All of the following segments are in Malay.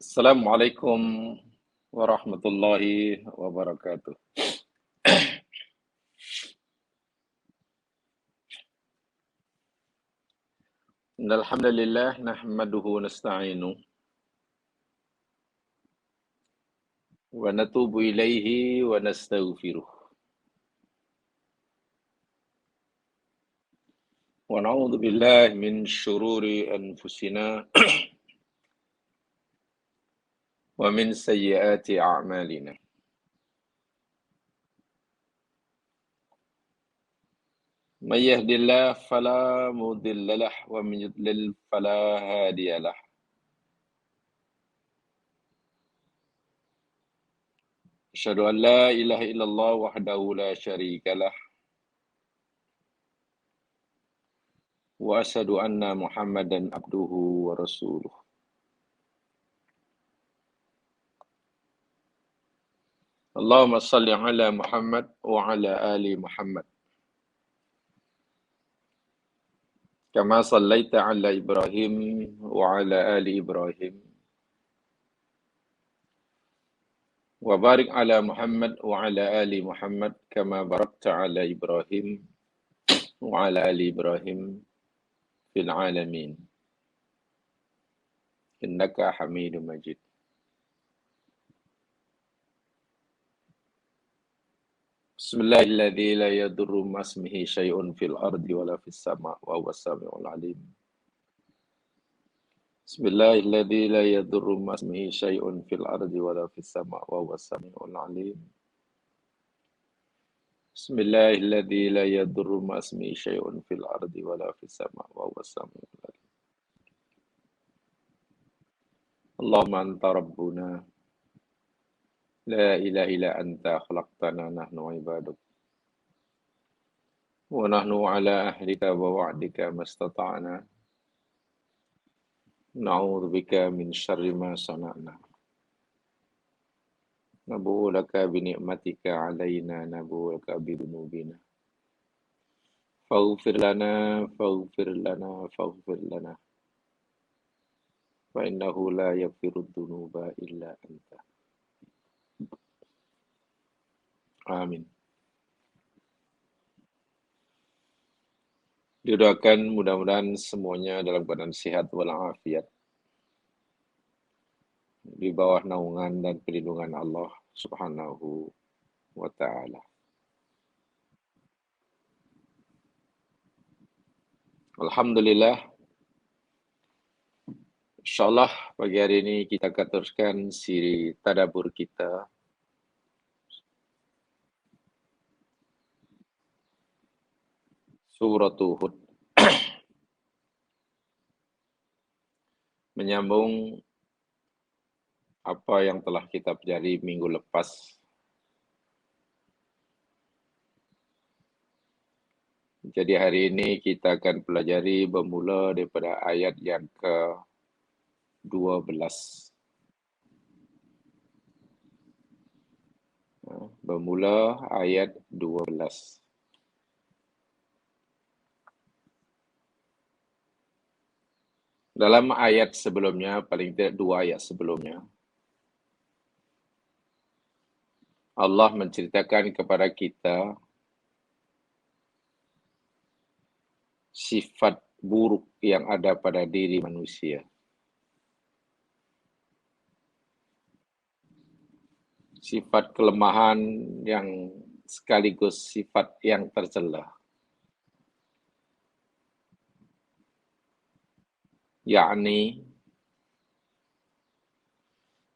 Assalamualaikum warahmatullahi wabarakatuh. Innal hamdalillah nahmaduhu wa nasta'inu wa natubu ilaihi wa nastaghfiruh. Wa na'udzu billahi min syururi anfusina wa min sayyiati a'malina. May yahdihillahu fala mudilla lahu wa may yudlil fala hadiya lahu. Asyhadu an la ilaha illallah wahdahu la syarika lah wa asyhadu anna Muhammadan abduhu wa rasuluh. Allahumma salli ala Muhammad wa ala ali Muhammad. Kama sallaita ala Ibrahim wa ala ali Ibrahim. Wa barik ala Muhammad wa ala ali Muhammad kama barakta ala Ibrahim wa ala ali Ibrahim fil alamin. Innaka Hamidum Majid. Bismillahilladzi la yadurru masmihi syai'un fil ardi wala fis sama' wa huwas samiul alim. Bismillahilladzi la yadurru masmihi syai'un fil ardi wala fis sama' wa huwas samiul alim. Bismillahilladzi la yadurru masmihi syai'un fil ardi wala fis sama' wa huwas samiul alim. Allahumma anta rabbuna la ilaha illa anta khalaqtana nahnu ibaduk. Wa nahnu ala ahdika wa wa'dika mastata'na. Na'udzu bika min syarri ma sana'na. Nabu'u laka bi ni'matika 'alaina nabu'u laka bi dzunubina. Faghfir lana, faghfir lana, faghfir lana. Fa innahu la yaghfiru dzunuba illa anta. Amin. Didoakan mudah-mudahan semuanya dalam keadaan sehat walafiat, di bawah naungan dan perlindungan Allah Subhanahu wa taala. Alhamdulillah. Insyaallah pagi hari ini kita akan teruskan siri tadabbur kita Surah Hud. Menyambung apa yang telah kita pelajari minggu lepas. Jadi hari ini kita akan pelajari bermula daripada ayat yang ke-12. Bermula ayat 12. Dalam ayat sebelumnya, paling tidak 2 ayat sebelumnya, Allah menceritakan kepada kita sifat buruk yang ada pada diri manusia. Sifat kelemahan yang sekaligus sifat yang tercela. Yakni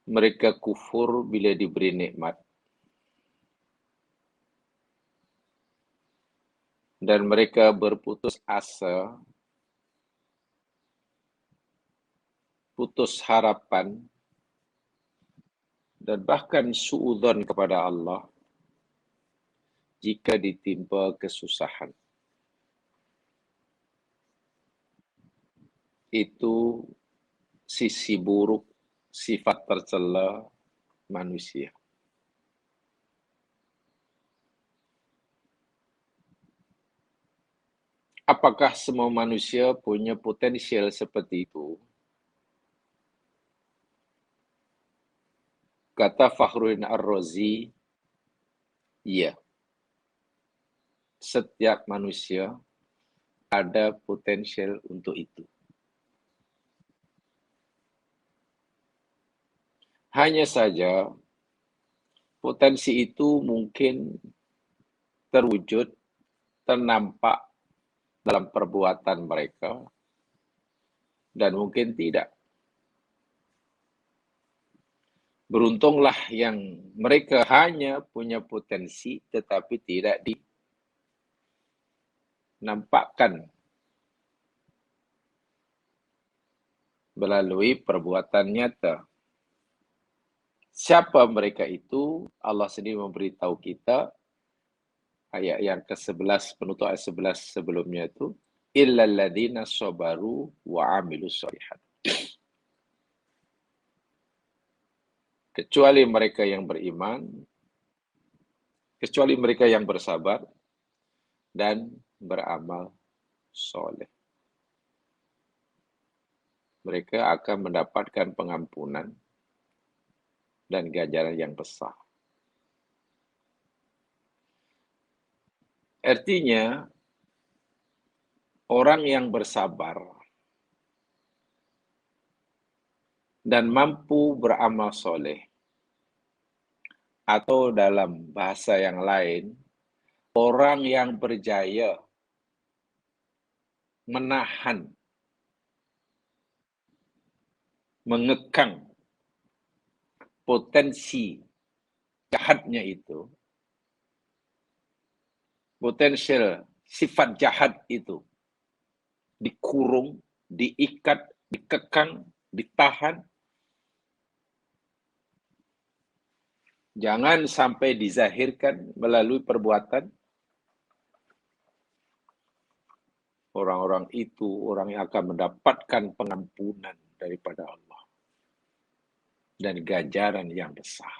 mereka kufur bila diberi nikmat. Dan mereka berputus asa, putus harapan, dan bahkan suudzon kepada Allah jika ditimpa kesusahan. Itu sisi buruk, sifat tercela manusia. Apakah semua manusia punya potensial seperti itu? Kata Fakhruddin Ar-Razi, iya, setiap manusia ada potensial untuk itu. Hanya saja potensi itu mungkin terwujud, ternampak dalam perbuatan mereka, dan mungkin tidak. Beruntunglah yang mereka hanya punya potensi tetapi tidak dinampakkan melalui perbuatan nyata. Siapa mereka itu? Allah sendiri memberitahu kita, ayat yang ke-11, penutup ayat 11 sebelumnya itu, illal ladzina sabaru wa amilus shalihat. Kecuali mereka yang beriman, kecuali mereka yang bersabar dan beramal soleh. Mereka akan mendapatkan pengampunan dan ganjaran yang besar. Artinya, orang yang bersabar dan mampu beramal soleh, atau dalam bahasa yang lain, orang yang berjaya menahan, mengekang potensi jahatnya itu, potensial sifat jahat itu dikurung, diikat, dikekang, ditahan. Jangan sampai dizahirkan melalui perbuatan. Orang-orang itu orang yang akan mendapatkan pengampunan daripada Allah dan ganjaran yang besar.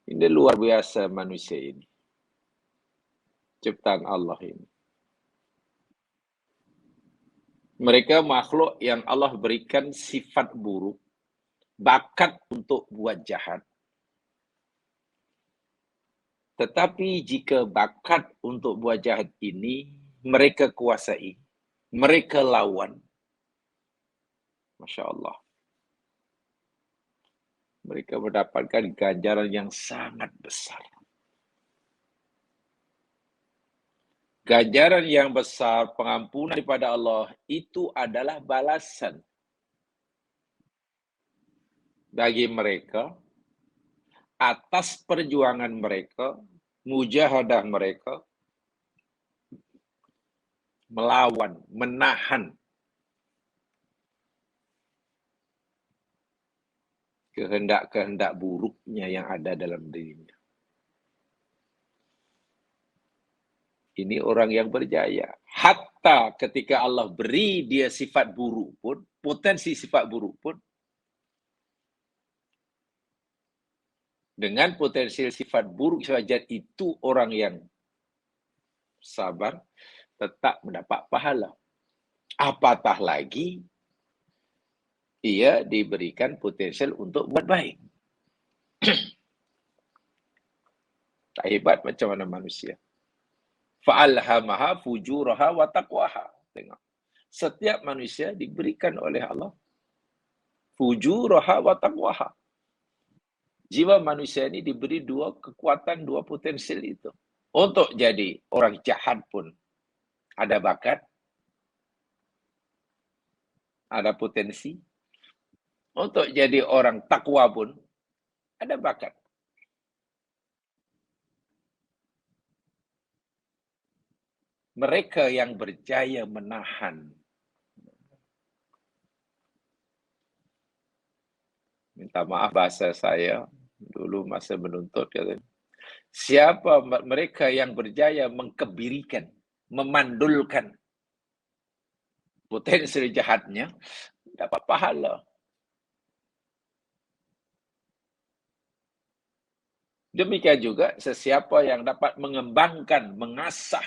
Ini luar biasa manusia ini. Ciptaan Allah ini. Mereka makhluk yang Allah berikan sifat buruk, bakat untuk buat jahat. Tetapi jika bakat untuk buat jahat ini mereka kuasai, mereka lawan, Masya Allah, mereka mendapatkan ganjaran yang sangat besar. Ganjaran yang besar, pengampunan daripada Allah, itu adalah balasan bagi mereka atas perjuangan mereka, mujahadah mereka, melawan, menahan kehendak-kehendak buruknya yang ada dalam dirinya. Ini orang yang berjaya. Hatta ketika Allah beri dia sifat buruk pun, potensi sifat buruk pun, dengan potensi sifat buruk saja itu orang yang sabar tetap mendapat pahala. Apatah lagi ia diberikan potensial untuk buat baik. Tak hebat macam mana manusia. Fa'alhamaha fujuraha wa taqwaha. Tengok. Setiap manusia diberikan oleh Allah fujuraha wa taqwaha. Jiwa manusia ini diberi dua kekuatan, dua potensial itu. Untuk jadi orang jahat pun ada bakat, ada potensi. Untuk jadi orang takwa pun ada bakat. Mereka yang berjaya menahan. Minta maaf bahasa saya, dulu masa menuntut. Siapa mereka yang berjaya mengkebirikan, memandulkan potensi jahatnya, dapat pahala. Demikian juga sesiapa yang dapat mengembangkan, mengasah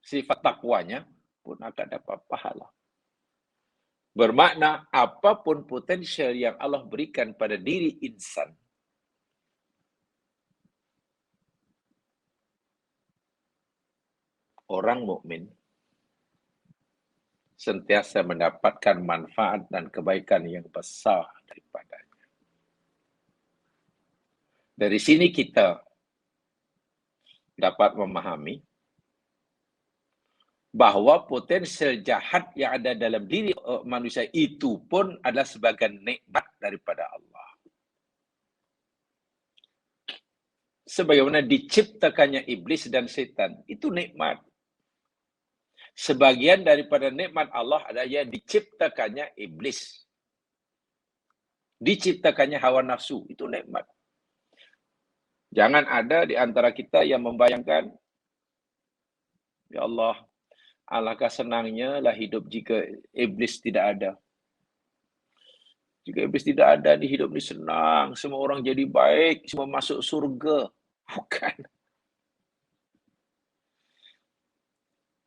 sifat takwanya, pun akan dapat pahala. Bermakna apapun potensial yang Allah berikan pada diri insan, orang mukmin sentiasa mendapatkan manfaat dan kebaikan yang besar daripadanya. Dari sini kita dapat memahami bahawa potensial jahat yang ada dalam diri manusia itu pun adalah sebagai nikmat daripada Allah. Sebagaimana diciptakannya iblis dan setan, itu nikmat. Sebagian daripada nikmat Allah adalah diciptakannya iblis. Diciptakannya hawa nafsu, itu nikmat. Jangan ada di antara kita yang membayangkan, ya Allah, alangkah senangnya lah hidup jika iblis tidak ada. Jika iblis tidak ada, di hidup ini senang, semua orang jadi baik, semua masuk surga. Bukan.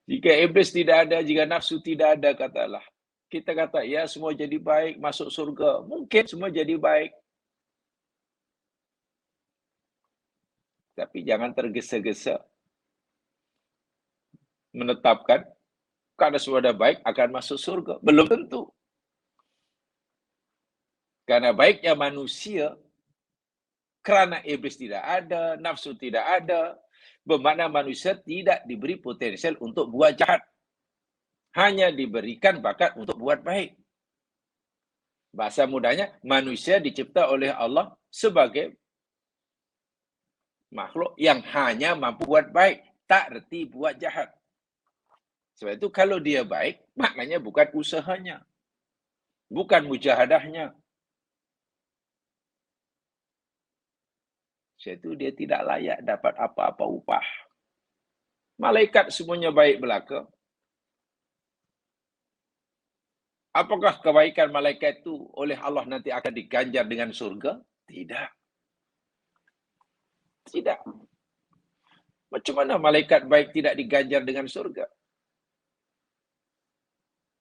Jika iblis tidak ada, jika nafsu tidak ada, katalah. Kita kata, ya semua jadi baik, masuk surga. Mungkin semua jadi baik. Tapi jangan tergesa-gesa menetapkan karena sudah baik akan masuk surga. Belum tentu. Karena baiknya manusia, kerana iblis tidak ada, nafsu tidak ada, bermakna manusia tidak diberi potensial untuk buat jahat. Hanya diberikan bakat untuk buat baik. Bahasa mudahnya, manusia dicipta oleh Allah sebagai makhluk yang hanya mampu buat baik, tak reti buat jahat. Sebab itu kalau dia baik, maknanya bukan usahanya, bukan mujahadahnya. Sebab itu dia tidak layak dapat apa-apa upah. Malaikat semuanya baik belaka. Apakah kebaikan malaikat itu oleh Allah nanti akan diganjar dengan surga? Tidak. Tidak. Macam mana malaikat baik tidak diganjar dengan surga?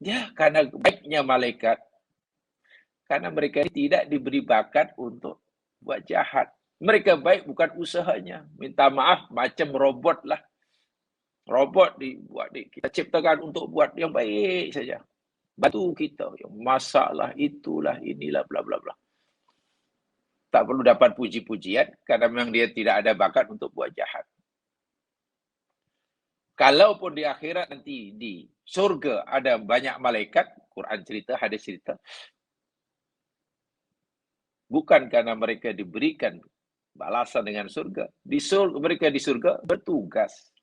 Ya, karena baiknya malaikat. Karena mereka tidak diberi bakat untuk buat jahat. Mereka baik bukan usahanya. Minta maaf, macam robot lah. Robot kita ciptakan untuk buat yang baik saja. Bantu kita, yang masaklah, itulah, inilah, bla bla bla. Tak perlu dapat puji-pujian, karena memang dia tidak ada bakat untuk buat jahat. Kalaupun di akhirat nanti di surga ada banyak malaikat, Quran cerita, hadis cerita, bukan karena mereka diberikan balasan dengan surga. Mereka di surga bertugas.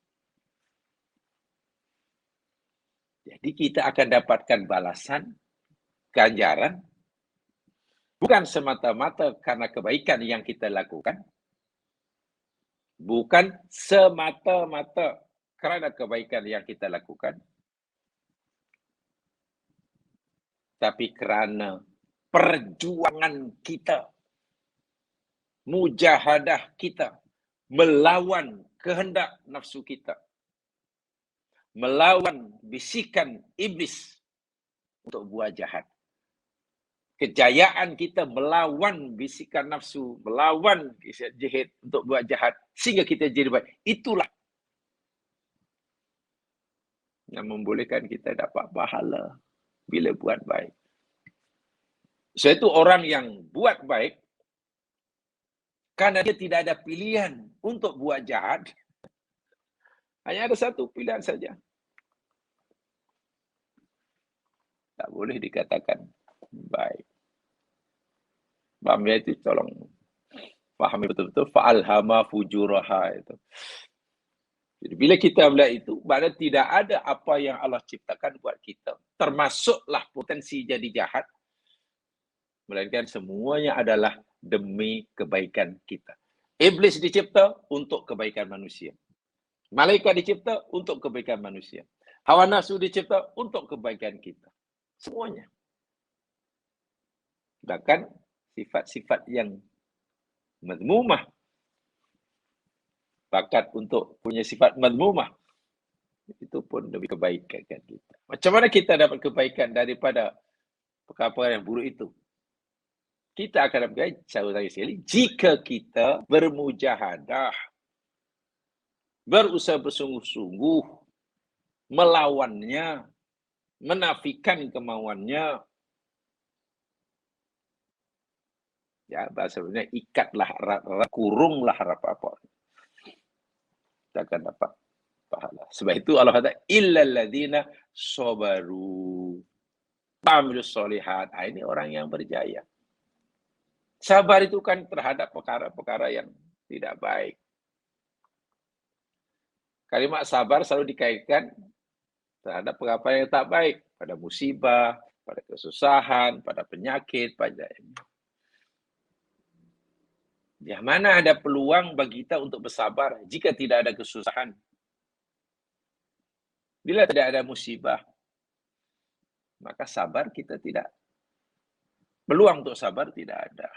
Jadi kita akan dapatkan balasan, ganjaran, bukan semata-mata karena kebaikan yang kita lakukan, bukan semata-mata kerana kebaikan yang kita lakukan, tapi kerana perjuangan kita, mujahadah kita, melawan kehendak nafsu kita, melawan bisikan iblis untuk buat jahat. Kejayaan kita melawan bisikan nafsu, melawan jihad untuk buat jahat, sehingga kita jadi baik. Itulah yang membolehkan kita dapat pahala bila buat baik. So itu orang yang buat baik, karena dia tidak ada pilihan untuk buat jahat, hanya ada satu pilihan saja. Tak boleh dikatakan baik. Faham ya itu? Tolong fahami betul-betul. Fa'alhama fujuraha itu. Jadi bila kita melihat itu, maknanya tidak ada apa yang Allah ciptakan buat kita, termasuklah potensi jadi jahat, melainkan semuanya adalah demi kebaikan kita. Iblis dicipta untuk kebaikan manusia. Malaikat dicipta untuk kebaikan manusia. Hawa nafsu dicipta untuk kebaikan kita. Semuanya. Bahkan sifat-sifat yang madmumah, bakat untuk punya sifat madmumah, Itu pun demi kebaikan kan kita. Macam mana kita dapat kebaikan daripada perkara yang buruk itu? Kita akan dapat cara sekali jika kita bermujahadah, berusaha bersungguh-sungguh melawannya, menafikan kemauannya. Ya, bahasanya ikatlah erat-erat, kurunglah apa-apa. Kita akan dapat pahala. Sebab itu Allah kata illal ladzina sabaru wa amilus solihat. Ini orang yang berjaya. Sabar itu kan terhadap perkara-perkara yang tidak baik. Kalimat sabar selalu dikaitkan terhadap perkara yang tak baik. Pada musibah, pada kesusahan, pada penyakit, pada ini. Yang mana ada peluang bagi kita untuk bersabar jika tidak ada kesusahan. Bila tidak ada musibah, maka sabar kita tidak. Peluang untuk sabar tidak ada.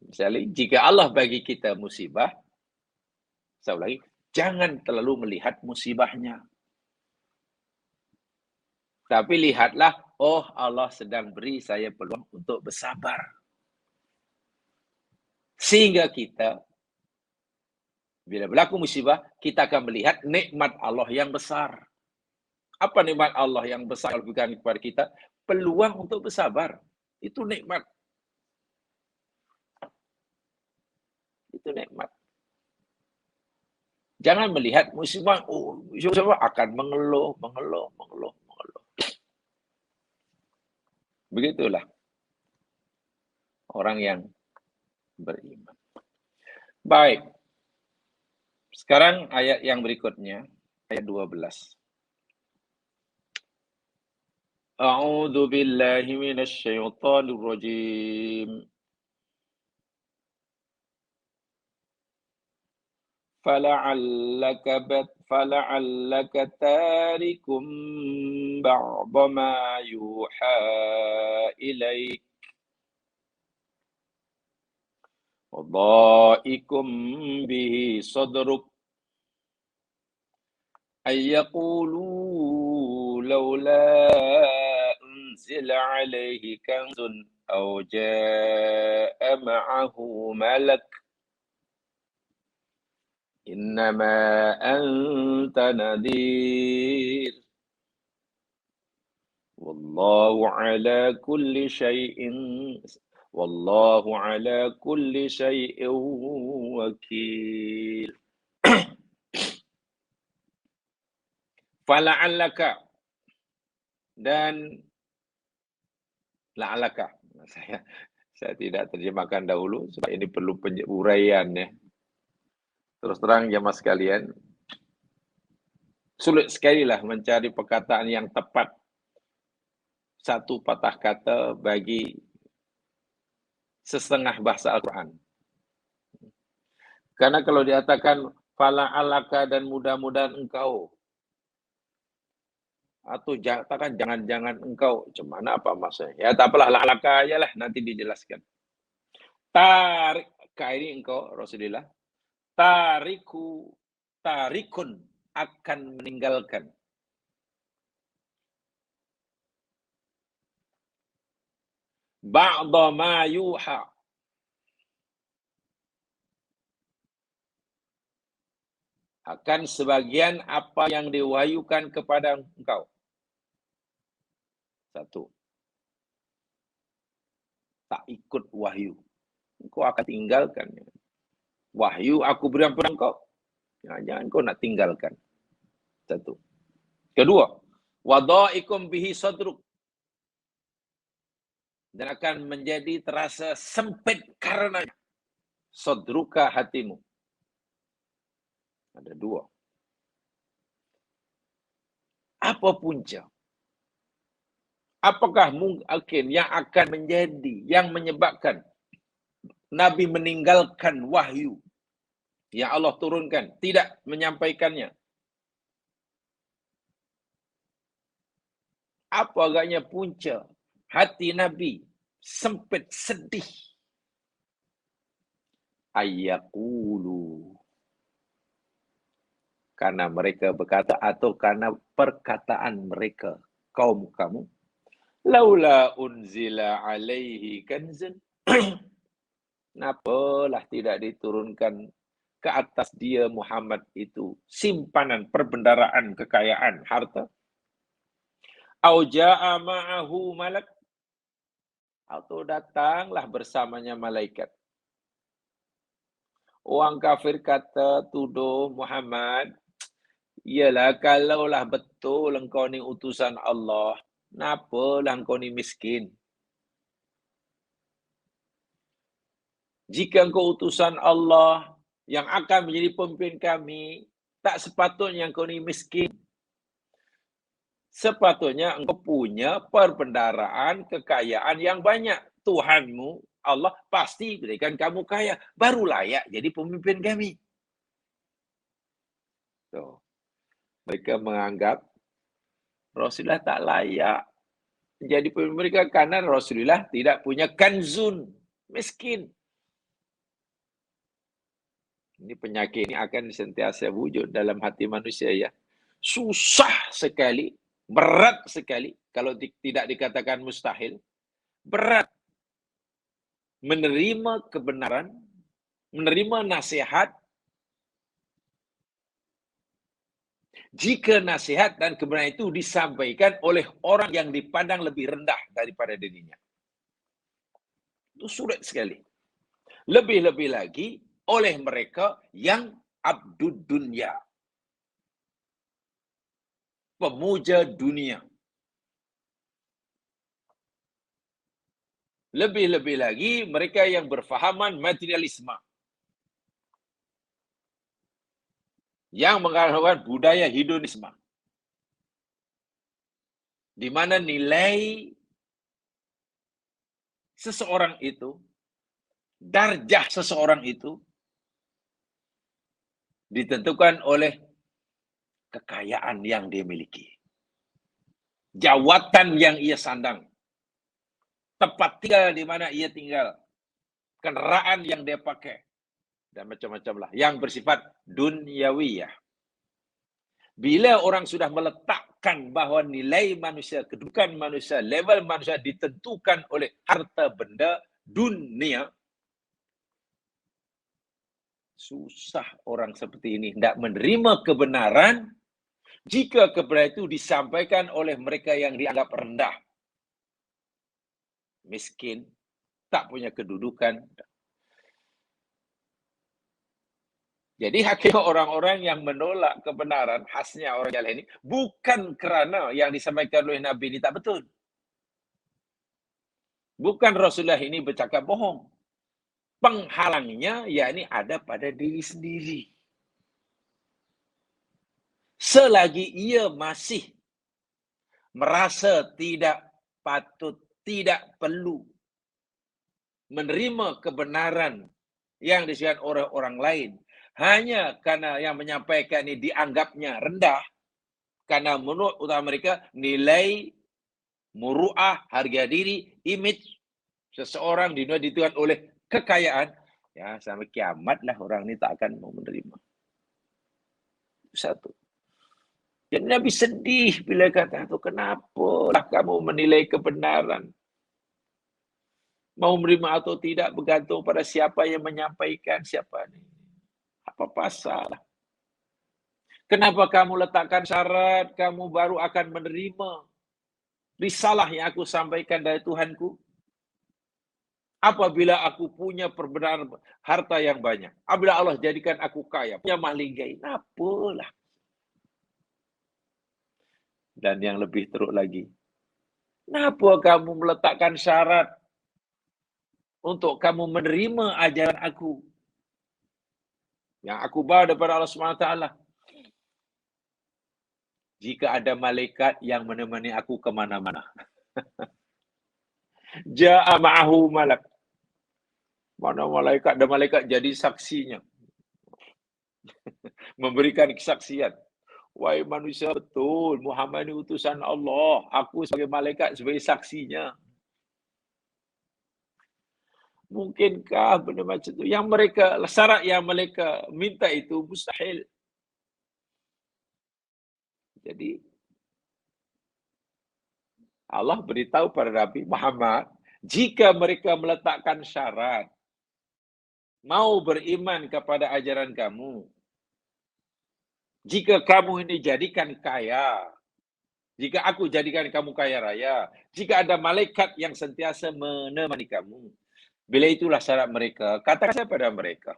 Misalnya, jika Allah bagi kita musibah, saya ulangi, jangan terlalu melihat musibahnya. Tapi lihatlah, oh Allah sedang beri saya peluang untuk bersabar. Sehingga kita, bila berlaku musibah, kita akan melihat nikmat Allah yang besar. Apa nikmat Allah yang besar yang diberikan kepada kita? Peluang untuk bersabar. Itu nikmat. Itu nikmat. Jangan melihat musibah, musibah akan mengeluh. Begitulah orang yang beriman. Baik. Sekarang ayat yang berikutnya, ayat 12. A'udzu billahi minasy syaithanir rajim. فلعلك تارك بعض ما يوحى إليك وضائق به صدرك أن يقولوا لولا أنزل عليه كنز أو جاء معه ملك إنما أنت نذير والله على كل شيء وكيل. Fala'allaka dan la'allaka. Saya tidak terjemahkan dahulu sebab ini perlu uraian ya. Terus terang jemaah sekalian, sulit sekali lah mencari perkataan yang tepat. Satu patah kata bagi setengah bahasa Al-Quran. Karena kalau dikatakan fala'allaka dan mudah-mudahan engkau, atau katakan jangan-jangan engkau, cemana apa maksudnya? Ya tak apalah, la'allaka aja lah, nanti dijelaskan. Ini engkau Rasulullah. Tarikun akan meninggalkan. Ba'da ma yuha. Akan sebagian apa yang diwahyukan kepada engkau. Satu. Tak ikut wahyu. Engkau akan tinggalkan. Wahyu aku berikan kepada engkau. Jangan kau nak tinggalkan. Satu. Kedua. Wadha'ikum bihi sadruk. Dan akan menjadi terasa sempit karena sadruka hatimu. Ada dua. Apa punca? Apakah mungkin yang akan menjadi, yang menyebabkan Nabi meninggalkan wahyu yang Allah turunkan, tidak menyampaikannya? Apa agaknya punca hati Nabi sempit, sedih? Ayyaqulu. karena mereka berkata atau karena perkataan mereka, kaum kamu, laula unzila alaihi kanzun, kenapalah tidak diturunkan ke atas dia Muhammad itu simpanan, perbendaraan, kekayaan, harta. Au jaa ma'ahu malak, atau datanglah bersamanya malaikat. Orang kafir kata, tuduh Muhammad, ialah kalaulah betul engkau ni utusan Allah, kenapalah engkau ni miskin? Jika engkau utusan Allah yang akan menjadi pemimpin kami, tak sepatutnya engkau ni miskin. Sepatutnya engkau punya perbendaraan, kekayaan yang banyak. Tuhanmu, Allah pasti berikan kamu kaya. Baru layak jadi pemimpin kami. So, mereka menganggap Rasulullah tak layak jadi pemimpin mereka karena Rasulullah tidak punya kanzun. Miskin. Ini penyakit ini akan sentiasa wujud dalam hati manusia ya. Susah sekali, berat sekali, kalau tidak dikatakan mustahil, berat menerima kebenaran, menerima nasihat, jika nasihat dan kebenaran itu disampaikan oleh orang yang dipandang lebih rendah daripada dirinya. Itu sulit sekali. Lebih-lebih lagi oleh mereka yang abdud dunya, pemuja dunia. Lebih-lebih lagi mereka yang berfahaman materialisme, yang mengatakan budaya hedonisme, di mana nilai seseorang itu, darjah seseorang itu ditentukan oleh kekayaan yang dia miliki, jawatan yang ia sandang, tempat tinggal di mana ia tinggal, kendaraan yang dia pakai, dan macam-macam lah, yang bersifat dunyawiyah. Bila orang sudah meletakkan bahawa nilai manusia, kedudukan manusia, level manusia ditentukan oleh harta benda dunia, susah orang seperti ini tidak menerima kebenaran jika kebenaran itu disampaikan oleh mereka yang dianggap rendah, miskin, tak punya kedudukan. Jadi hakikat orang-orang yang menolak kebenaran, khasnya orang jalan ini, bukan kerana yang disampaikan oleh Nabi ini tak betul. Bukan Rasulullah ini bercakap bohong. Penghalangnya yakni ada pada diri sendiri. Selagi ia masih merasa tidak patut, tidak perlu menerima kebenaran yang disebutkan oleh orang lain, hanya karena yang menyampaikan ini dianggapnya rendah, karena menurut utama mereka nilai muru'ah, harga diri, image seseorang di dunia ditentukan oleh kekayaan, ya sampai kiamat lah orang ini tak akan mau menerima. Satu. Jadi Nabi sedih bila kata itu, kenapalah kamu menilai kebenaran? Mau menerima atau tidak bergantung pada siapa yang menyampaikan, siapa ini. Apa pasal? Kenapa kamu letakkan syarat kamu baru akan menerima risalah yang aku sampaikan dari Tuhanku? Apabila aku punya perbenaran harta yang banyak, apabila Allah jadikan aku kaya, punya malinggai, apalah. Dan yang lebih teruk lagi, kenapa kamu meletakkan syarat untuk kamu menerima ajaran aku yang aku bawa daripada Allah SWT? Jika ada malaikat yang menemani aku kemana-mana. Ja'a ma'ahu malak. Mana malaikat, ada malaikat jadi saksinya. Memberikan kesaksian. Wahai manusia, betul, Muhammad ini utusan Allah. Aku sebagai malaikat, sebagai saksinya. Mungkinkah benda macam itu? Yang mereka, syarat yang mereka minta itu mustahil. Jadi Allah beritahu pada Nabi Muhammad, jika mereka meletakkan syarat, mau beriman kepada ajaran kamu, jika kamu ini jadikan kaya, jika aku jadikan kamu kaya raya, jika ada malaikat yang sentiasa menemani kamu, bila itulah syarat mereka, katakan saya pada mereka,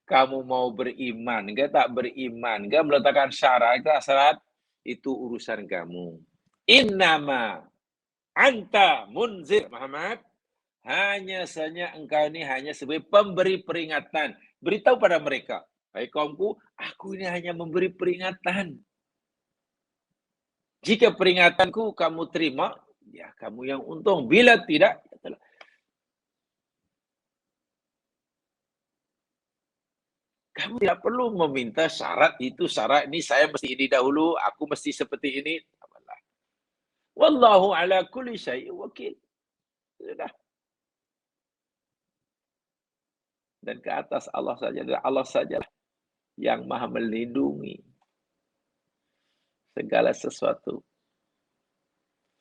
kamu mau beriman ke tak beriman ke, meletakkan syarat ke syarat, itu urusan kamu. Innama anta munzir Muhammad, hanya saja engkau ini hanya sebagai pemberi peringatan. Beritahu pada mereka, hai kaumku, aku ini hanya memberi peringatan. Jika peringatanku kamu terima, ya kamu yang untung. Bila tidak, kamu tidak perlu meminta syarat itu, syarat ini, saya mesti ini dahulu, aku mesti seperti ini. Wallahu ala kulli syai'in wakil. Sudah. Dan ke atas Allah saja, Allah sajalah yang maha melindungi segala sesuatu.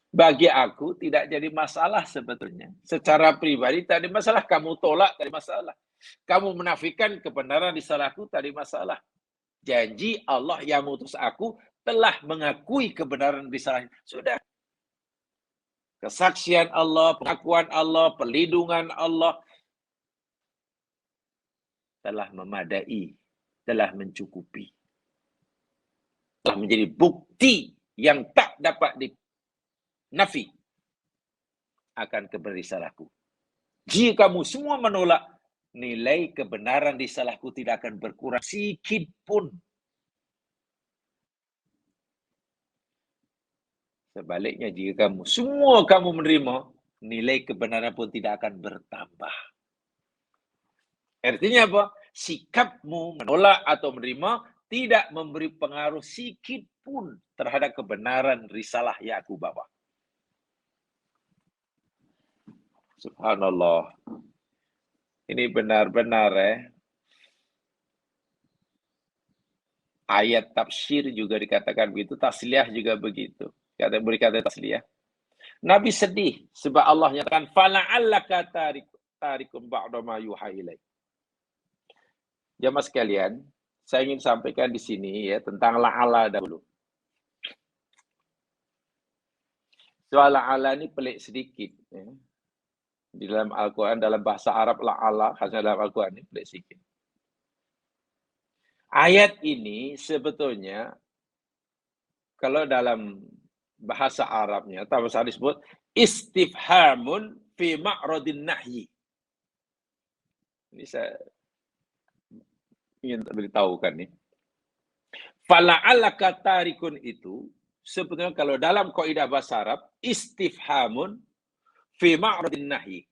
Bagi aku tidak jadi masalah sebetulnya. Secara pribadi tak ada masalah. Kamu tolak tak ada masalah. Kamu menafikan kebenaran risalahku tak ada masalah. Janji Allah yang mengutus aku telah mengakui kebenaran risalah. Sudah. Kesaksian Allah, pengakuan Allah, perlindungan Allah telah memadai, telah mencukupi. Telah menjadi bukti yang tak dapat dinafi akan kebenaran risalahku. Jika kamu semua menolak, nilai kebenaran risalahku tidak akan berkurang sedikit pun. Sebaliknya, jika semua kamu menerima, nilai kebenaran pun tidak akan bertambah. Artinya apa? Sikapmu menolak atau menerima tidak memberi pengaruh sedikit pun terhadap kebenaran risalah yang aku bawa. Subhanallah. Ini benar-benar ayat tafsir juga dikatakan begitu, tasliyah juga begitu. Berkata tasliyah. Nabi sedih sebab Allah nyatakan fala'allaka tarikum ba'da ma yuha ilaik. Jamaah sekalian, saya ingin sampaikan di sini ya tentang la'ala dahulu. Soal la'ala ini pelik sedikit ya. Di dalam Al-Quran, dalam bahasa Arab la'ala, khasnya dalam Al-Quran ini pelik sedikit. Ayat ini sebetulnya kalau dalam bahasa Arabnya, atau bahasa disebut istifhamun fi ma'radin nahyi. Ini saya ingin beritahukan nih. Fala'allaka tarikun itu sebetulnya kalau dalam kaidah bahasa Arab istifhamun fi ma'radin nahyi.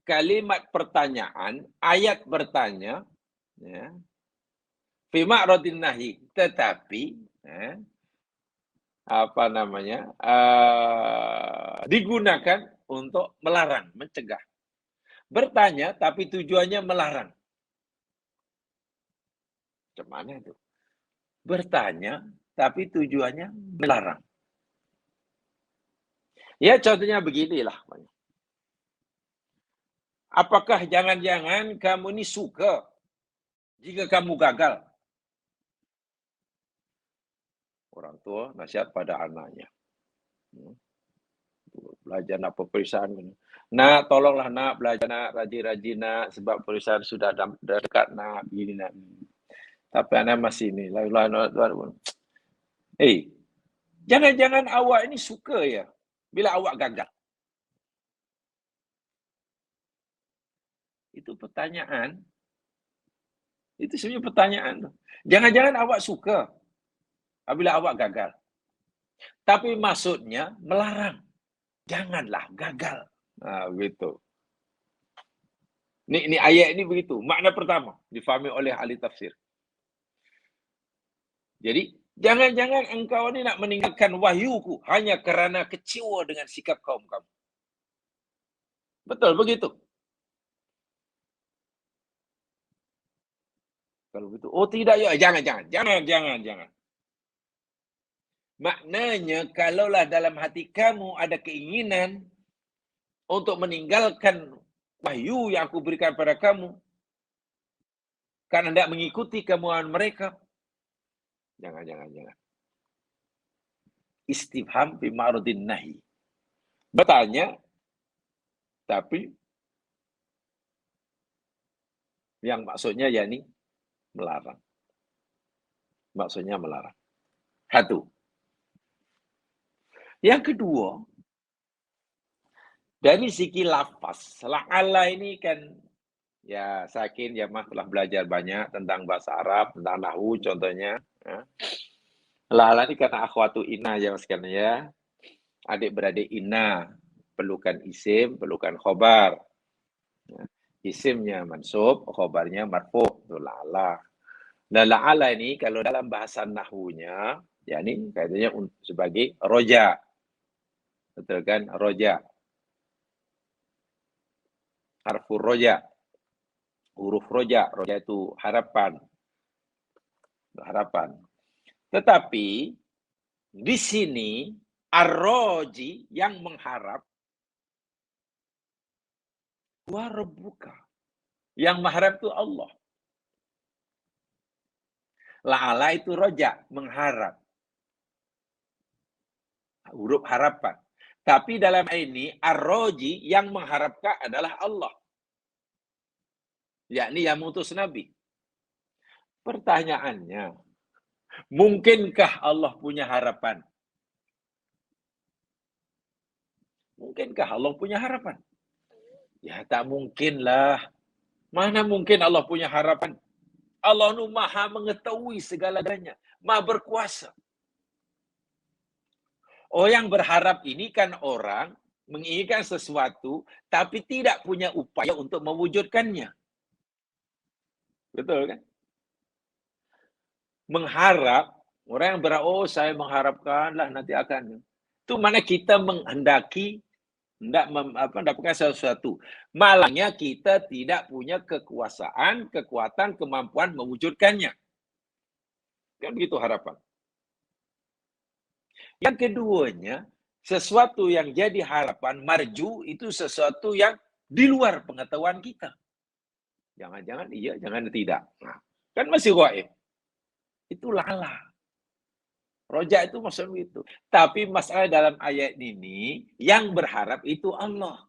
Kalimat pertanyaan, ayat bertanya ya. Fi ma'radin nahyi, tetapi digunakan untuk melarang, mencegah. Bertanya tapi tujuannya melarang. Macam mana itu? Bertanya tapi tujuannya melarang. Ya contohnya beginilah. Apakah jangan-jangan kamu ini suka jika kamu gagal? Orang tua nasihat pada anaknya. Belajar nak peperiksaan. Nak, tolonglah nak, belajar nak, rajin-rajin nak, sebab peperiksaan sudah dekat nak, begini nak. Tapi anak masih ini. Jangan-jangan awak ini suka ya, bila awak gagal. Itu pertanyaan. Itu sebenarnya pertanyaan. Jangan-jangan awak suka apabila awak gagal. Tapi maksudnya melarang. Janganlah gagal. Nah, begitu. Ini ayat ini begitu. Makna pertama difahami oleh ahli tafsir. Jadi, jangan-jangan engkau ini nak meninggalkan wahyuku hanya kerana kecewa dengan sikap kaum kamu. Betul begitu. Kalau begitu, oh tidak ya, jangan. Maknanya kalaulah dalam hati kamu ada keinginan untuk meninggalkan wahyu yang aku berikan pada kamu, karena tidak mengikuti kemauan mereka, jangan. Istifham bi ma'rudin nahi. Bertanya, tapi yang maksudnya yakni melarang. Maksudnya melarang. Satu. Yang kedua, dari segi lafaz. La'alla ini kan, ya Sakin Jamaah telah belajar banyak tentang bahasa Arab, tentang nahwu contohnya. Ya. La'alla ini karena akhwatu inna ya mas sekalian ya. Adik-beradik inna. Perlukan isim, perlukan khobar. Ya. Isimnya mansub, khobarnya marfu'. Itu la'alla. Dan la'alla ini kalau dalam bahasa nahwunya, ya ini katanya sebagai roja. Betul kan? Roja. Harfur roja. Huruf roja. Roja itu harapan. Harapan. Tetapi di sini ar-roji yang mengharap wa rabbuka. Yang mengharap itu Allah. La'ala itu roja, mengharap. Huruf harapan. Tapi dalam ini ar-roji yang mengharapkan adalah Allah. Yakni yang mengutus Nabi. Pertanyaannya, mungkinkah Allah punya harapan? Mungkinkah Allah punya harapan? Ya tak mungkinlah. Mana mungkin Allah punya harapan? Allah nu maha mengetahui segala-galanya. Maha berkuasa. Yang berharap ini kan orang menginginkan sesuatu, tapi tidak punya upaya untuk mewujudkannya. Betul kan? Mengharap, orang yang berharap, saya mengharapkanlah nanti akan. Itu mana kita menghendaki hendak mendapatkan sesuatu. Malangnya kita tidak punya kekuasaan, kekuatan, kemampuan mewujudkannya. Kan begitu harapan. Yang keduanya, sesuatu yang jadi harapan, marju, itu sesuatu yang di luar pengetahuan kita. Jangan-jangan iya, jangan tidak. Nah, kan masih gaib. Itu lala. Roja itu maksudnya itu. Tapi masalah dalam ayat ini, yang berharap itu Allah.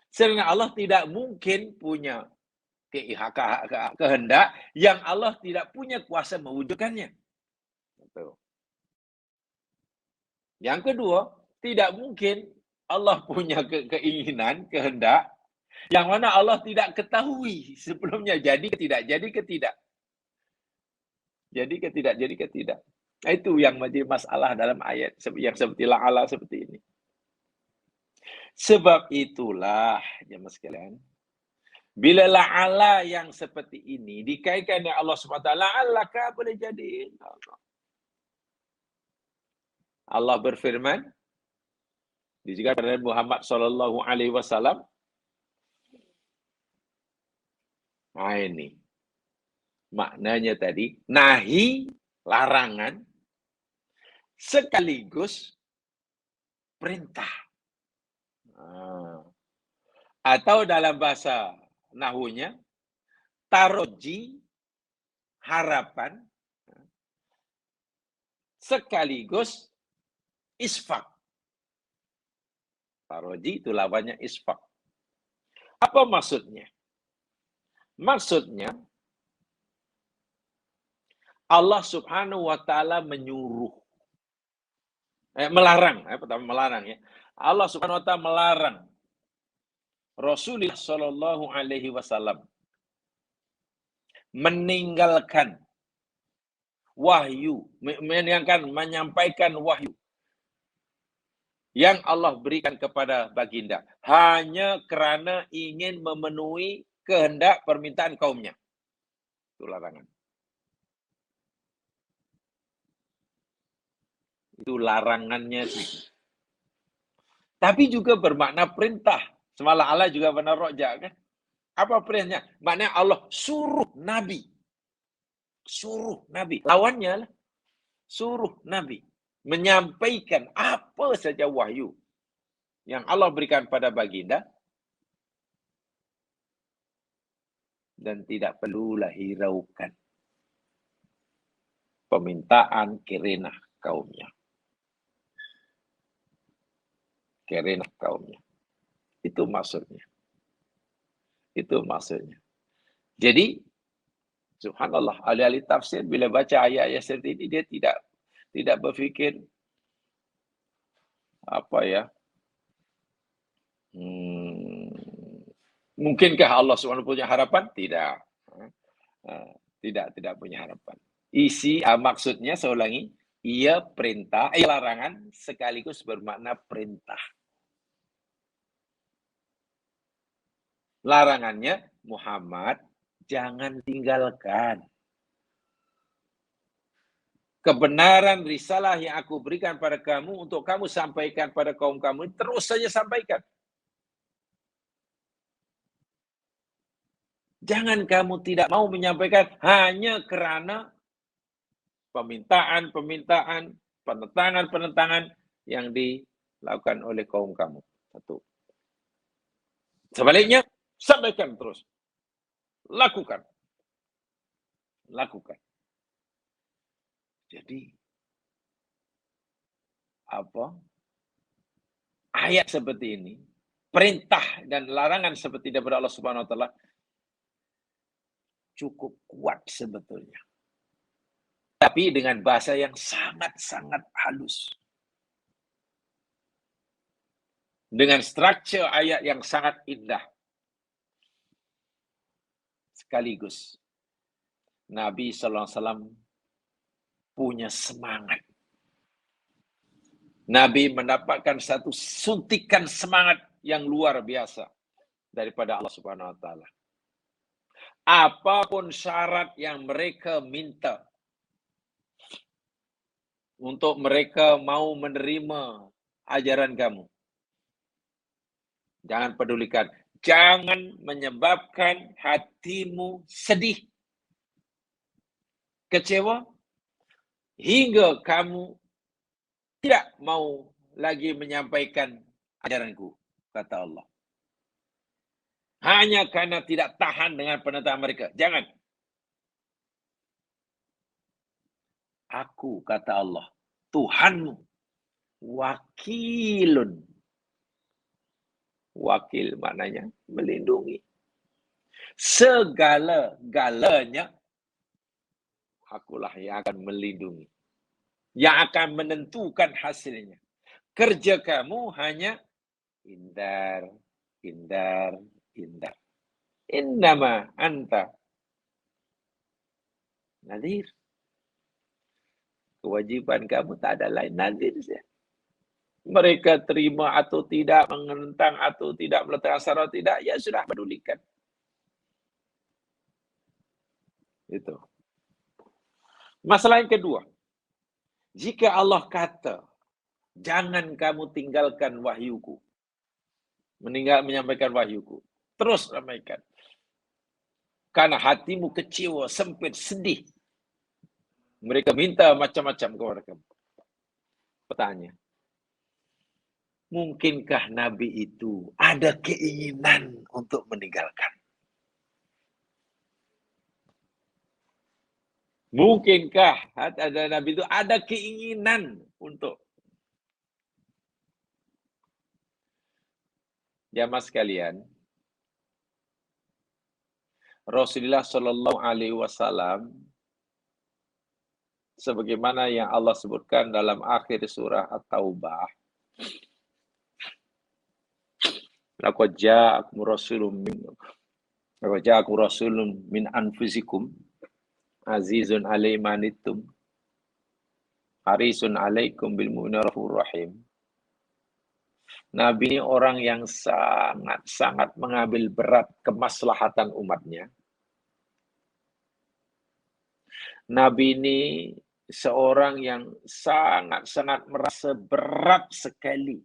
Sehingga Allah tidak mungkin punya kehendak yang Allah tidak punya kuasa mewujudkannya. Betul. Yang kedua, tidak mungkin Allah punya keinginan, kehendak, yang mana Allah tidak ketahui sebelumnya jadi ke tidak, jadi ke tidak. Jadi ke tidak, jadi ke tidak. Nah, itu yang menjadi masalah dalam ayat yang seperti la'ala seperti ini. Sebab itulah, jemaah sekalian, bila la'ala yang seperti ini dikaitkan dengan Allah SWT, la'alaka boleh jadi. Allah berfirman, disebutkan pada Muhammad SAW. Nah ini, maknanya tadi, nahi, larangan, sekaligus perintah. Atau dalam bahasa nahunya, taroji, harapan, sekaligus isfak. Taroji itu lawannya isfak. Apa maksudnya? Maksudnya, Allah Subhanahu wa Ta'ala menyuruh, melarang, pertama melarang ya. Allah Subhanahu wa Ta'ala melarang Rasulullah Shallallahu Alaihi Wasallam meninggalkan wahyu, menyampaikan wahyu yang Allah berikan kepada baginda hanya kerana ingin memenuhi kehendak permintaan kaumnya. Itu larangan. Itu larangannya. Tapi juga bermakna perintah. Semalah Allah juga benar roja kan. Apa perintahnya? Maknanya Allah suruh Nabi Suruh Nabi. Lawannya lah. Suruh Nabi menyampaikan apa saja wahyu yang Allah berikan pada baginda. Dan tidak perlulah hiraukan permintaan kerenah kaumnya. Kerenah kaumnya. Itu maksudnya. Itu maksudnya. Jadi, subhanallah, ahli-ahli tafsir bila baca ayat-ayat seperti ini, dia tidak berfikir apa ya, mungkinkah Allah SWT punya harapan? Tidak. Tidak punya harapan. Maksudnya, saya ulangi, ia perintah, larangan sekaligus bermakna perintah. Larangannya, Muhammad, jangan tinggalkan kebenaran risalah yang aku berikan pada kamu untuk kamu sampaikan pada kaum kamu, terus saja sampaikan. Jangan kamu tidak mau menyampaikan hanya kerana permintaan, penentangan yang dilakukan oleh kaum kamu. Satu. Sebaliknya, sampaikan terus. Lakukan. Jadi, ayat seperti ini, perintah dan larangan seperti daripada Allah Subhanahu wa taala cukup kuat sebetulnya. Tapi dengan bahasa yang sangat-sangat halus. Dengan struktur ayat yang sangat indah. Sekaligus, Nabi SAW punya semangat. Nabi mendapatkan satu suntikan semangat yang luar biasa daripada Allah Subhanahu wa taala. Apapun syarat yang mereka minta untuk mereka mau menerima ajaran kamu, jangan pedulikan. Jangan menyebabkan hatimu sedih, kecewa, hingga kamu tidak mau lagi menyampaikan ajaranku, kata Allah. Hanya karena tidak tahan dengan penentangan mereka. Jangan. Aku, kata Allah, Tuhanmu, wakilun. Wakil maknanya melindungi. Segala-galanya, akulah yang akan melindungi. Yang akan menentukan hasilnya. Kerja kamu hanya hindar. Innama anta nadhir. Kewajiban kamu tak ada lain, nadhir saja. Mereka terima atau tidak, menentang atau tidak, meletakkan syarat tidak, ya sudah pedulikan. Itu. Masalah yang kedua. Jika Allah kata, jangan kamu tinggalkan wahyuku. Menyampaikan wahyuku. Terus ramaikan. Karena hatimu kecewa, sempit, sedih. Mereka minta macam-macam kepada kamu. Pertanyaan. Mungkinkah Nabi itu ada keinginan untuk meninggalkan? Mungkinkah ada Nabi itu ada keinginan untuk? Jamaah sekalian, Rasulullah Shallallahu Alaihi Wasallam, sebagaimana yang Allah sebutkan dalam akhir surah At-Taubah, laqad ja'akum rasulun min anfusikum azizun alaihi ma anittum harisun alaikum bil mu'minina raufur rahim. Nabi ini orang yang sangat-sangat mengambil berat kemaslahatan umatnya. Nabi ini seorang yang sangat-sangat merasa berat sekali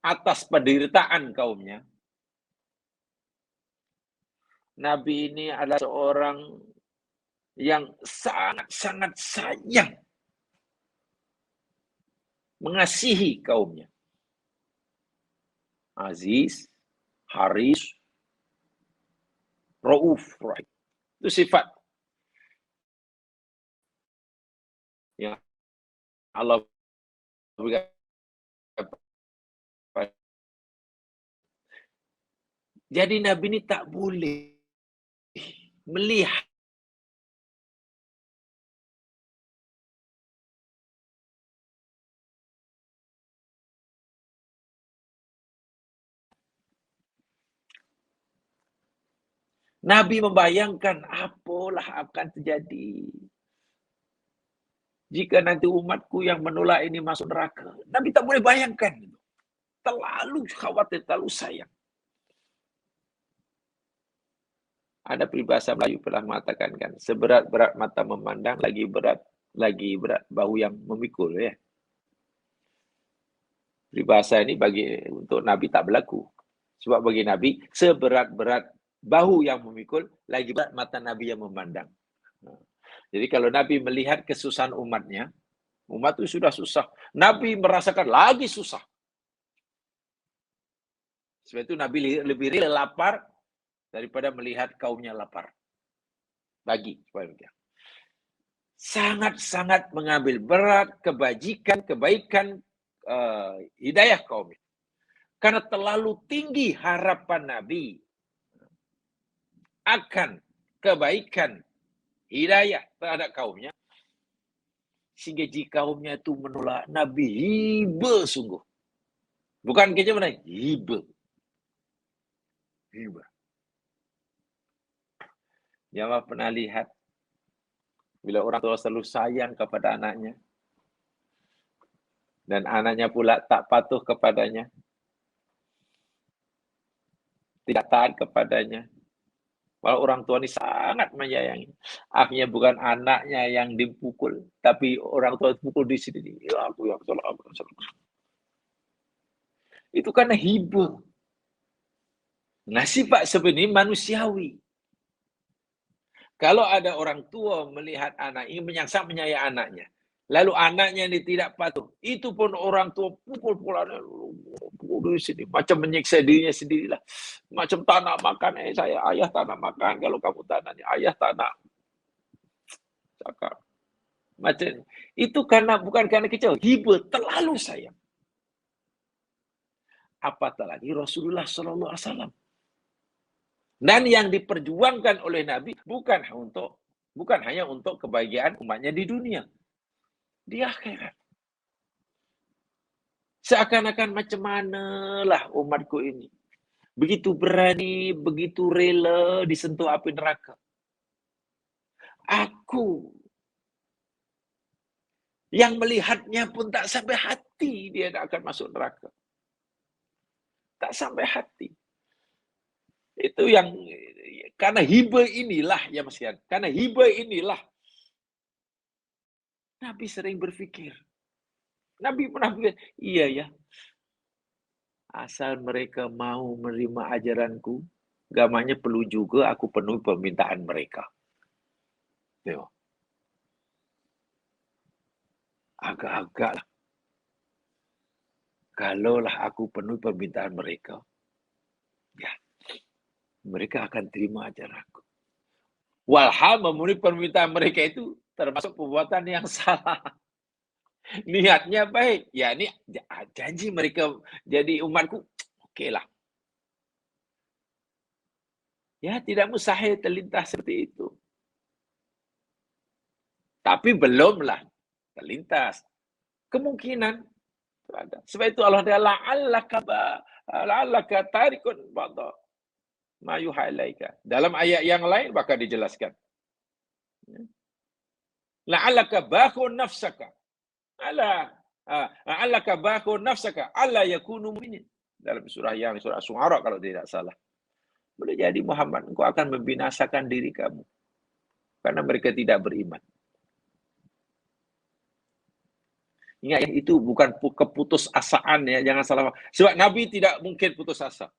atas penderitaan kaumnya. Nabi ini adalah seorang yang sangat-sangat sayang, mengasihi kaumnya. Aziz, Haris, Rauf, Rahim. Itu sifat yang Allah berikan. Jadi Nabi ini tak boleh melihat Nabi membayangkan apalah akan terjadi jika nanti umatku yang menolak ini masuk neraka. Nabi tak boleh bayangkan. Terlalu khawatir, terlalu sayang. Ada peribahasa Melayu pernah mengatakan kan, seberat-berat mata memandang, lagi berat bahu yang memikul, ya. Peribahasa ini untuk Nabi tak berlaku. Sebab bagi Nabi, seberat-berat bahu yang memikul, lagi berat mata Nabi yang memandang. Jadi kalau Nabi melihat kesusahan umatnya, umat itu sudah susah. Nabi merasakan lagi susah. Sebab itu Nabi lebih rela lapar daripada melihat kaumnya lapar. Bagi. Sangat-sangat mengambil berat kebaikan, hidayah kaum. Karena terlalu tinggi harapan Nabi akan kebaikan, hidayah terhadap kaumnya. Sehingga jika kaumnya itu menolak, Nabi hiba sungguh. Bukan kerja mana? Hiba. Jamaah pernah lihat bila orang tua selalu sayang kepada anaknya dan anaknya pula tak patuh kepadanya, tidak taat kepadanya. Walau orang tua ini sangat menyayangi. Akhirnya bukan anaknya yang dipukul, tapi orang tua pukul di sini. Ya, aku yang salah. Itu karena hibah. Nah, sifat sebenarnya manusiawi. Kalau ada orang tua melihat anak ini sangat menyayangi anaknya, lalu anaknya ini tidak patuh, itu pun orang tua pukul di sini, macam menyiksa dirinya sendirilah, macam tak nak makan, ayah tak nak makan, kalau kamu tak nak, ayah tak nak cakap. Macam itu bukan karena kecewa, hibah, terlalu sayang. Apatah lagi Rasulullah SAW. Dan yang diperjuangkan oleh Nabi bukan hanya untuk kebahagiaan umatnya di dunia, di akhirat. Seakan-akan macam manalah umatku ini. Begitu berani, begitu rela disentuh api neraka. Aku yang melihatnya pun tak sampai hati dia akan masuk neraka. Tak sampai hati. Itu yang karena hibah inilah ya Mas Yan. Karena hibah inilah Nabi sering berpikir. Nabi pernah berpikir, iya ya. Asal mereka mau menerima ajaranku, gamanya perlu juga aku penuhi permintaan mereka. Tengok. Agak-agak lah. Kalaulah aku penuhi permintaan mereka, ya, mereka akan terima ajaranku. Walhal memenuhi permintaan mereka itu termasuk perbuatan yang salah. Niatnya baik. Ya, ini janji mereka jadi umatku, okeylah. Ya, tidak mustahil terlintas seperti itu. Tapi belumlah terlintas. Kemungkinan ada. Sebab itu Allah la'allaka tarikun ba'da ma yuha ilaika. Dalam ayat yang lain bakal dijelaskan. La'allaka bakhun nafsaka. La'allaka bakhun nafsaka alla yakunu mu'minin. Dalam surah Syu'ara kalau tidak salah. Boleh jadi Muhammad, engkau akan membinasakan diri kamu karena mereka tidak beriman. Ingat, itu bukan keputusasaan ya, jangan salah. Sebab Nabi tidak mungkin putus asa.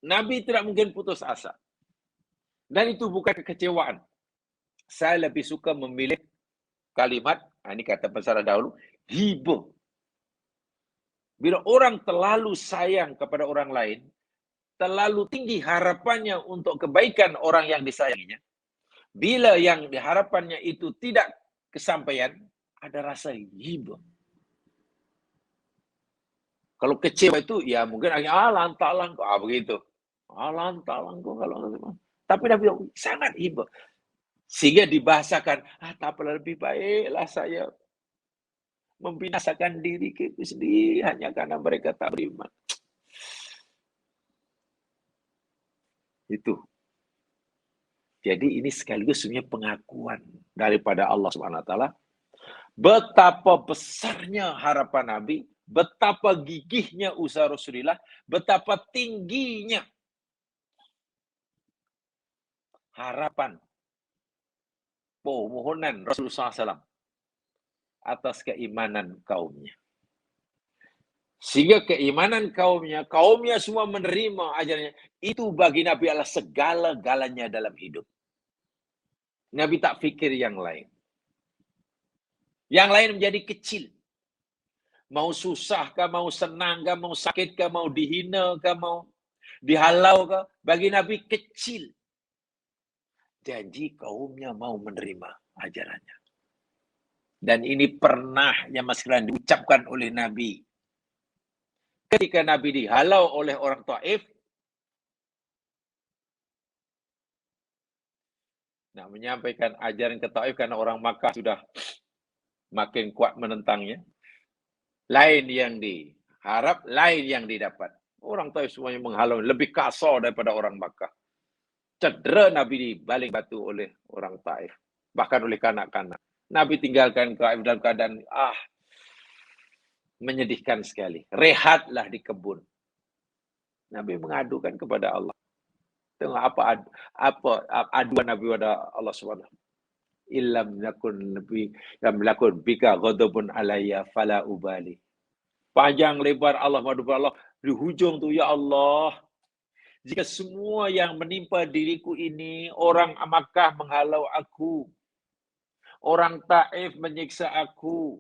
Nabi tidak mungkin putus asa. Dan itu bukan kekecewaan. Saya lebih suka memilih kalimat, ini kata pesara dahulu, hibah. Bila orang terlalu sayang kepada orang lain, terlalu tinggi harapannya untuk kebaikan orang yang disayanginya, bila yang diharapannya itu tidak kesampaian, ada rasa hibah. Kalau kecewa itu, ya mungkin lantalan kok, begitu. Lantalan kok kalau tapi Nabi sangat hibah. Sehingga dibahasakan, tak apa, lebih baiklah saya membinasakan diri itu sendiri hanya karena mereka tak beriman. Itu. Jadi ini sekaligus sebenarnya pengakuan daripada Allah Subhanahu wa taala betapa besarnya harapan Nabi, betapa gigihnya usaha Rasulullah, betapa tingginya harapan permohonan Rasulullah SAW atas keimanan kaumnya. Sehingga keimanan kaumnya semua menerima ajarannya. Itu bagi Nabi adalah segala-galanya dalam hidup. Nabi tak fikir yang lain. Yang lain menjadi kecil. Mau susah kah, mau senang kah, mau sakit kah, mau dihina kah, mau dihalau kah, bagi Nabi kecil. Janji kaumnya mau menerima ajarannya. Dan ini pernah yang sekalian diucapkan oleh Nabi. Ketika Nabi dihalau oleh orang Taif, menyampaikan ajaran ke Taif karena orang Makkah sudah makin kuat menentangnya. Lain yang diharap, lain yang didapat. Orang Taif semuanya menghalau, lebih kasar daripada orang Makkah. Cedera Nabi dibaling batu oleh orang Taif, bahkan oleh kanak-kanak. Nabi tinggalkan Taif dalam keadaan menyedihkan sekali. Rehatlah di kebun. Nabi mengadukan kepada Allah. Tengok apa aduan Nabi kepada Allah Subhanahu. Illam yakun nabi lam lakun bika ghadabun alayya fala ubali. Panjang lebar Allah madu Allah di hujung tu, ya Allah, jika semua yang menimpa diriku ini, orang Makkah menghalau aku, orang Taif menyiksa aku,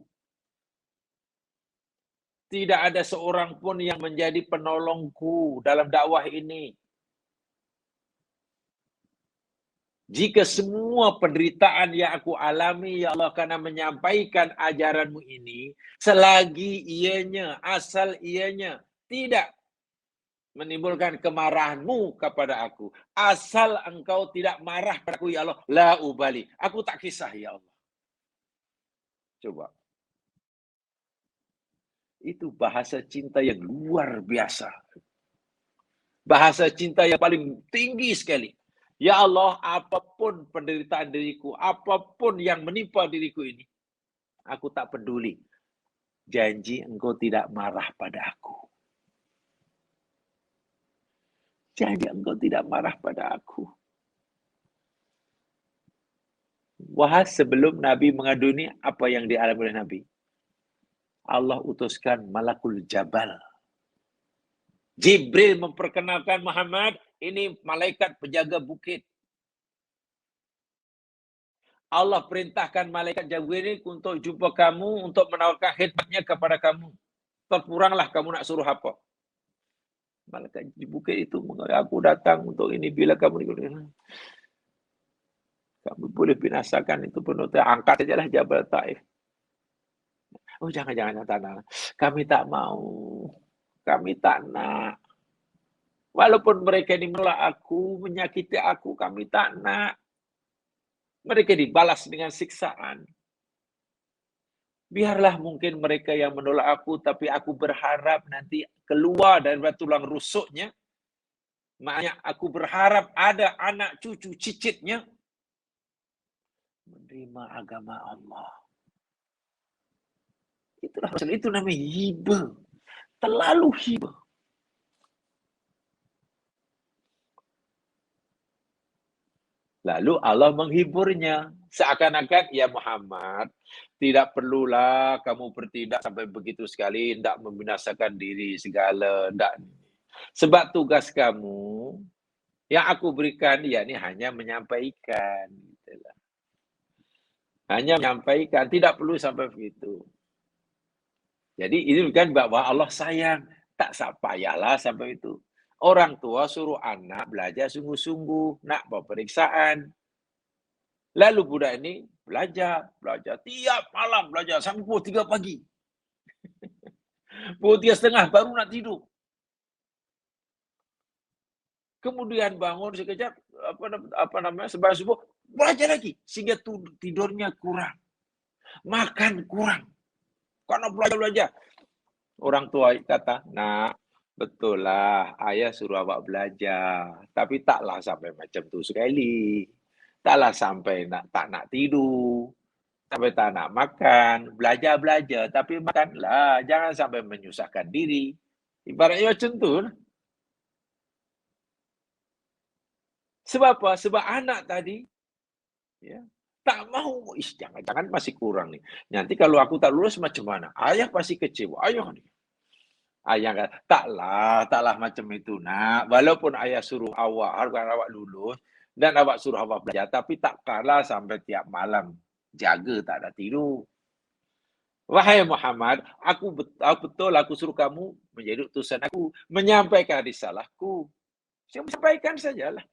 tidak ada seorang pun yang menjadi penolongku dalam dakwah ini. Jika semua penderitaan yang aku alami, ya Allah, karena menyampaikan ajaranmu ini, selagi ianya, asal ianya tidak menimbulkan kemarahanmu kepada aku, asal engkau tidak marah padaku, ya Allah, la ubali, aku tak kisah, ya Allah. Coba. Itu bahasa cinta yang luar biasa. Bahasa cinta yang paling tinggi sekali. Ya Allah, apapun penderitaan diriku, apapun yang menimpa diriku ini, aku tak peduli. Janji engkau tidak marah pada aku. Janji engkau tidak marah pada aku. Wah, sebelum Nabi mengadu ini, apa yang dialami oleh Nabi? Allah utuskan Malakul Jabal. Jibril memperkenalkan Muhammad, ini malaikat penjaga bukit. Allah perintahkan malaikat Jibril ini untuk jumpa kamu, untuk menawarkan khidmatnya kepada kamu. Terpuranglah kamu nak suruh apa. Malaikat di bukit itu, aku datang untuk ini, bila kamu boleh binasakan itu penuh, angkat sajalah Jabal Taif. Oh, jangan. Kami tak mau. Kami tak nak. Walaupun mereka ini menolak aku, menyakiti aku, kami tak nak. Mereka dibalas dengan siksaan. Biarlah mungkin mereka yang menolak aku, tapi aku berharap nanti keluar dari tulang rusuknya. Makanya aku berharap ada anak cucu cicitnya menerima agama Allah. Itulah itu namanya hibah. Terlalu hibah. Lalu Allah menghiburnya. Seakan-akan, ya Muhammad, tidak perlulah kamu bertindak sampai begitu sekali, tidak membinasakan diri segala. Tidak. Sebab tugas kamu, yang aku berikan, ya ini hanya menyampaikan. Hanya menyampaikan, tidak perlu sampai begitu. Jadi ini kan bahwa Allah sayang, tak payahlah sampai itu. Orang tua suruh anak belajar sungguh-sungguh, nak buat periksaan. Lalu budak ini belajar tiap malam belajar sampai pukul 3 pagi. Pukul 3:30 baru nak tidur. Kemudian bangun sekejap, apa namanya, sembahyang subuh, belajar lagi sehingga tidurnya kurang, makan kurang karena belajar. Orang tua kata, "Nak, betul lah, ayah suruh awak belajar, tapi taklah sampai macam tu sekali. Taklah sampai tak nak tidur, sampai tak nak makan. Belajar, tapi makanlah, jangan sampai menyusahkan diri." Ibaratnya macam tu lah. Sebab apa? Sebab anak tadi, ya, tak mau, jangan-jangan masih kurang nih. Nanti kalau aku tak lulus macam mana? Ayah pasti kecewa. Ayah kata, taklah macam itu, nak. Walaupun ayah suruh awak, agar awak lulus, dan awak suruh awak belajar, tapi takkanlah sampai tiap malam jaga tak ada tidur. Wahai Muhammad, aku suruh kamu menjadi utusan aku, menyampaikan risalahku. Saya sampaikan sajalah.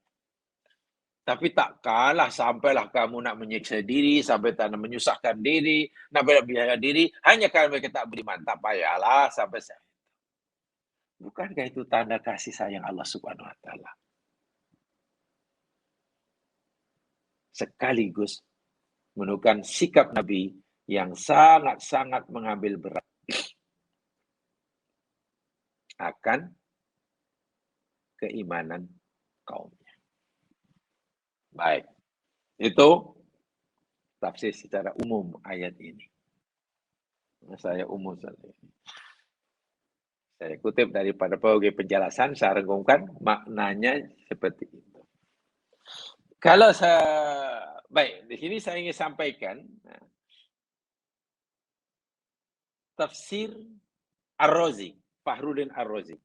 Tapi tak kalah sampailah kamu nak menyiksa diri, sampai tak nak menyusahkan diri, nak biarkan diri, hanya kerana mereka tak beriman. Tak payahlah sampai saya. Bukankah itu tanda kasih sayang Allah Subhanahu Wa Taala? Sekaligus menunjukkan sikap Nabi yang sangat-sangat mengambil berat akan keimanan kaumnya. Baik, itu tafsir secara umum ayat ini. Saya umum saja. Saya kutip daripada berbagai penjelasan, saya rengkumkan maknanya seperti itu. Kalau baik, di sini saya ingin sampaikan tafsir Ar-Razi, Fakhruddin Ar-Razi.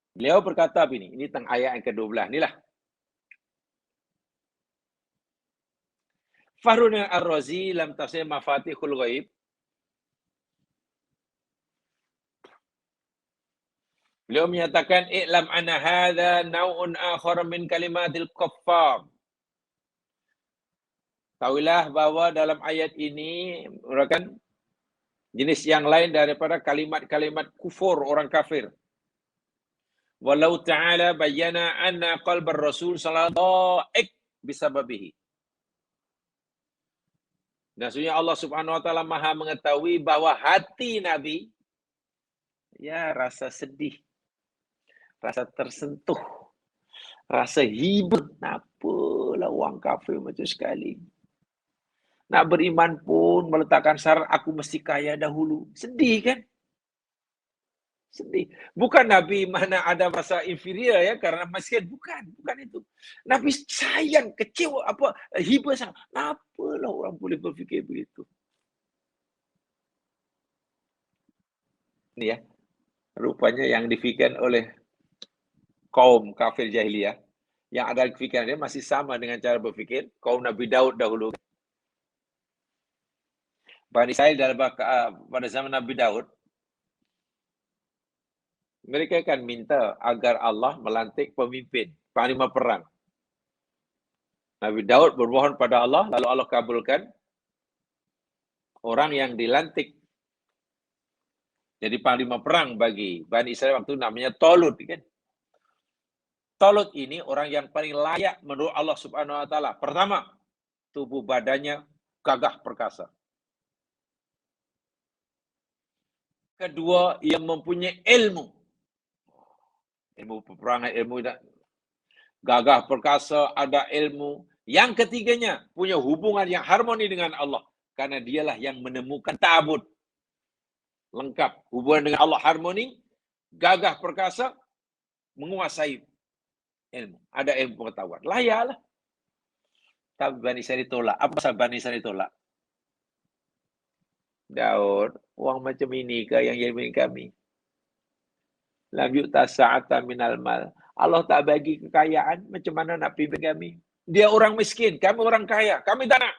Beliau berkata begini, ini tentang ayat yang ke-12 inilah. Fakhruddin Ar-Razi dalam tafsir Mafatihul Ghaib, beliau menyatakan, "I'lam anna hadza naw'un akhar min kalimatil kuffar." Tahuilah bahwa dalam ayat ini merupakan jenis yang lain daripada kalimat-kalimat kufur orang kafir. Walau ta'ala bayyana anna qalbar Rasul sallallahu alaihi bisababihi. Dan sebenarnya Allah Subhanahu Wa Taala Maha mengetahui bahwa hati Nabi ya rasa sedih, rasa tersentuh, rasa hibur. Apalah orang kafir macam sekali. Nak beriman pun meletakkan syarat aku mesti kaya dahulu. Sedih kan? Sedih. Bukan Nabi mana ada rasa inferior ya karena miskin, bukan itu. Nabi sayang, kecewa, hibur sangat. Apalah orang boleh berfikir begitu. Ini ya, rupanya yang difikirkan oleh kaum kafir jahiliyah, yang ada fikiran dia masih sama dengan cara berfikir kaum Nabi Daud dahulu. Bani Israel pada zaman Nabi Daud, mereka akan minta agar Allah melantik pemimpin, panglima perang. Nabi Daud bermohon pada Allah, lalu Allah kabulkan. Orang yang dilantik jadi panglima perang bagi Bani Israel waktu namanya Talut. Kan? Talut ini orang yang paling layak menurut Allah Subhanahu Wa Taala. Pertama, tubuh badannya gagah perkasa. Kedua, ia mempunyai ilmu peperangan, ilmu gagah perkasa, ada ilmu. Yang ketiganya, punya hubungan yang harmoni dengan Allah. Karena dialah yang menemukan ta'abud. Lengkap. Hubungan dengan Allah harmoni, gagah perkasa, menguasai ilmu. Ada ilmu pengetahuan. Layaklah. Tapi Bani Israil ditolak. Apa sebab Bani Israil ditolak? Daud, orang macam ini ke yang jadi kami? Lam yu'ta sa'ata minal mal. Allah tak bagi kekayaan, macam mana nak pimpin kami? Dia orang miskin, kami orang kaya. Kami tak nak.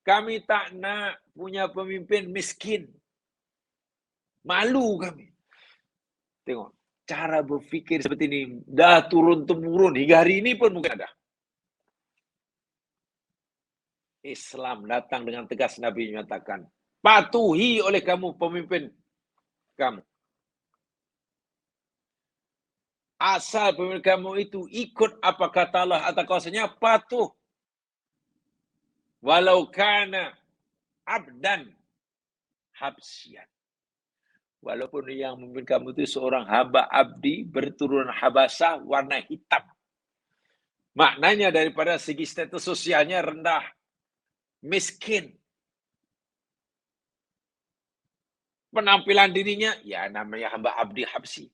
Kami tak nak punya pemimpin miskin. Malu kami. Tengok, cara berfikir seperti ini dah turun-temurun hingga hari ini pun mungkin ada. Islam datang dengan tegas, Nabi menyatakan, patuhi oleh kamu pemimpin kamu. Asal pemimpin kamu itu ikut apa kata Allah atau kuasanya, patuh. Walau kana abdan habsyian. Walaupun yang memimpin kamu itu seorang hamba abdi berturunan Habasah warna hitam. Maknanya daripada segi status sosialnya rendah, miskin. Penampilan dirinya, ya namanya hamba abdi habsi.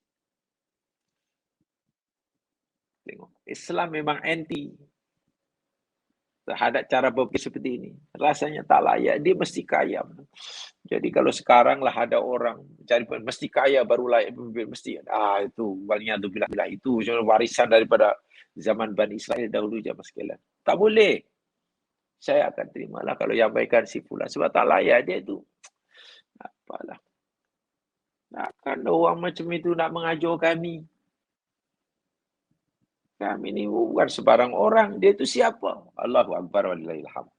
Tengok, Islam memang anti terhadap cara berpikir seperti ini. Rasanya tak layak, dia mesti kaya. Jadi kalau sekarang lah ada orang cari mesti kaya baru layak pemimpin, mesti itu waliyadzubillah itu warisan daripada zaman Bani Israel dahulu zaman sekalian. Tak boleh. Saya akan terimalah kalau yang baikkan si fulan sebab tak layak dia itu. Apalah. Takkan orang macam itu nak mengajar kami. Kami ni bukan sebarang orang. Dia itu siapa? Allahu Akbar walillahilhamd.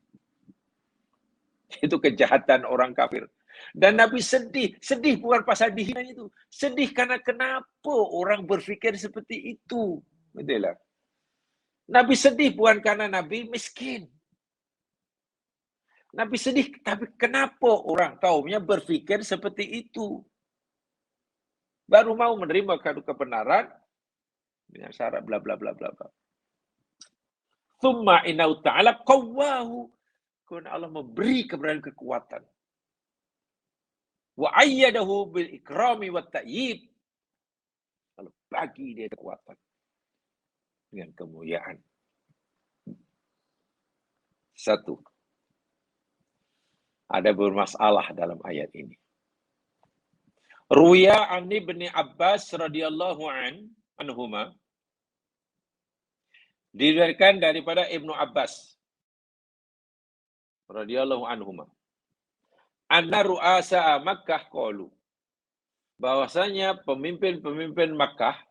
Itu kejahatan orang kafir. Dan Nabi sedih. Sedih bukan pasal dihina itu. Sedih karena kenapa orang berfikir seperti itu. Betul lah. Nabi sedih bukan karena Nabi miskin. Nabi sedih, tapi kenapa orang kaumnya berfikir seperti itu? Baru mau menerima kebenaran dengan syarat bla bla bla bla bla. Tsumma innahu ta'ala qawwahu. Kerana Allah memberi kebenaran kekuatan. Wa ayyadahu bil ikrami wat ta'yid. Allah bagi dia kekuatan dengan kemuliaan. Satu. Ada bermasalah dalam ayat ini. Ruya an Ibni Abbas radhiyallahu anhuma. Diriwayatkan daripada Ibnu Abbas radhiyallahu anhuma. Anna ru'asa Makkah qalu. Bahwasanya pemimpin-pemimpin Makkah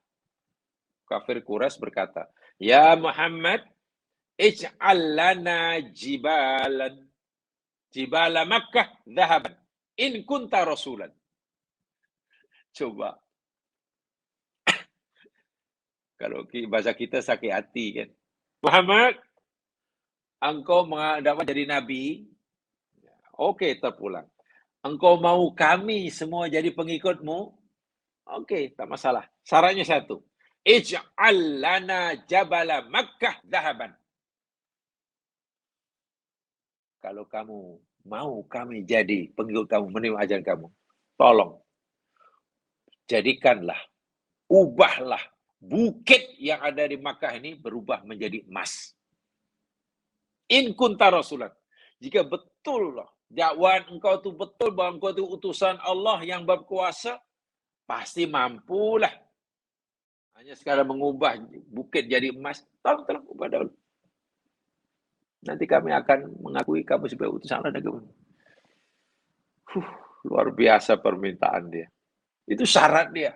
kafir Quraisy berkata, "Ya Muhammad, ij'al lana jibala Makkah dhahaban in kunta rasulan." Coba. Kalau bahasa kita sakit hati kan. Muhammad, engkau dapat jadi nabi. Okey, terpulang. Engkau mau kami semua jadi pengikutmu? Okey, tak masalah. Syaratnya satu. Ij'al lana jabala Makkah dhahaban. Kalau kamu mau kami jadi pengikut kamu, menerima ajaran kamu, tolong jadikanlah, ubahlah bukit yang ada di Makkah ini berubah menjadi emas. In kunta rasulan. Jika betul lah dakwaan engkau tu betul bahawa engkau tu utusan Allah yang berkuasa, pasti mampulah. Hanya sekadar mengubah bukit jadi emas, tolong ubah dahulu. Nanti kami akan mengakui kamu sebagai utusan Allah dan kamu. Luar biasa permintaan dia. Itu syarat dia.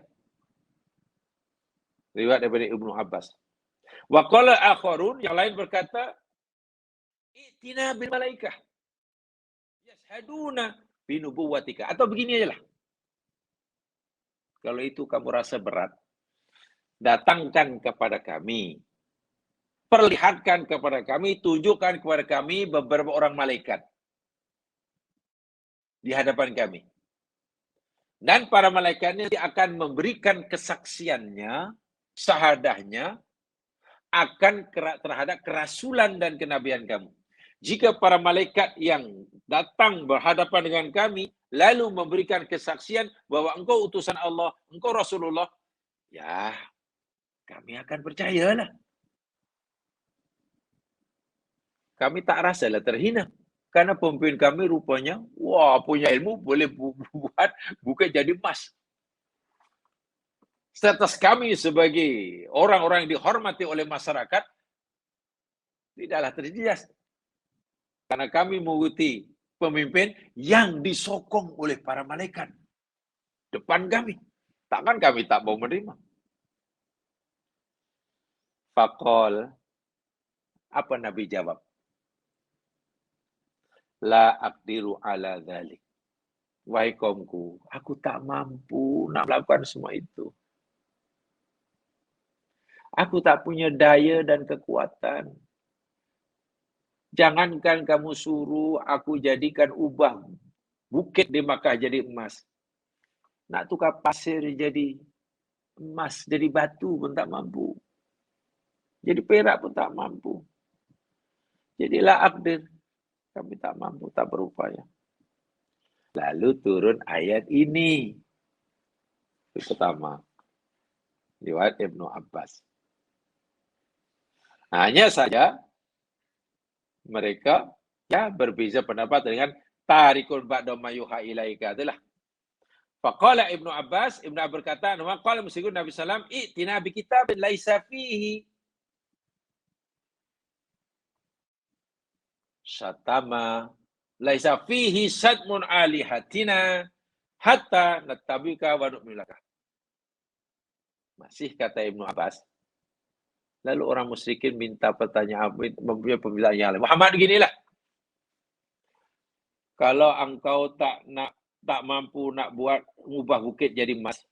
Riwayat daripada Ibnu Abbas. Wa qala akharun, yang lain berkata, "Itina bil malaikah yashhaduna bi nubuwwatika." Atau begini ajalah. Kalau itu kamu rasa berat, datangkan kepada kami. Perlihatkan kepada kami, tunjukkan kepada kami beberapa orang malaikat di hadapan kami. Dan para malaikatnya akan memberikan kesaksiannya, syahadahnya, akan terhadap kerasulan dan kenabian kamu. Jika para malaikat yang datang berhadapan dengan kami, lalu memberikan kesaksian bahwa engkau utusan Allah, engkau Rasulullah, ya kami akan percayalah. Kami tak rasalah terhina. Karena pemimpin kami rupanya, punya ilmu, boleh buat bukit jadi emas. Status kami sebagai orang-orang yang dihormati oleh masyarakat, Tidaklah terjadi. Karena kami mengikuti pemimpin yang disokong oleh para malaikat depan kami. Takkan kami tak mau menerima. Faqal, apa Nabi jawab? La aqdiru ala dhalik. Wahai kaumku, aku tak mampu nak melakukan semua itu. Aku tak punya daya dan kekuatan. Jangankan kamu suruh aku jadikan ubah bukit di Makkah jadi emas. Nak tukar pasir jadi emas, jadi batu pun tak mampu. Jadi perak pun tak mampu. Jadilah aqdir. Kami tak mampu, tak berupaya. Lalu turun ayat ini. Itu pertama. Riwayat Ibnu Abbas. Hanya saja mereka ya berbeza pendapat dengan tarikun ba'da ma yuha ilaika itulah. Faqala Ibnu Abbas berkata, "Wa qala musyriku Nabi sallam, i'tina bi kitabin laisa fihi syatama laisa fihi sadmun alihatina hatta nattabika wa nu'minaka." Masih kata Ibnu Abbas. Lalu orang musyrikin minta pertanyaan, mempunyai pembicaraan yang lain. Muhammad ginilah. Kalau engkau tak mampu nak buat mengubah bukit jadi emas,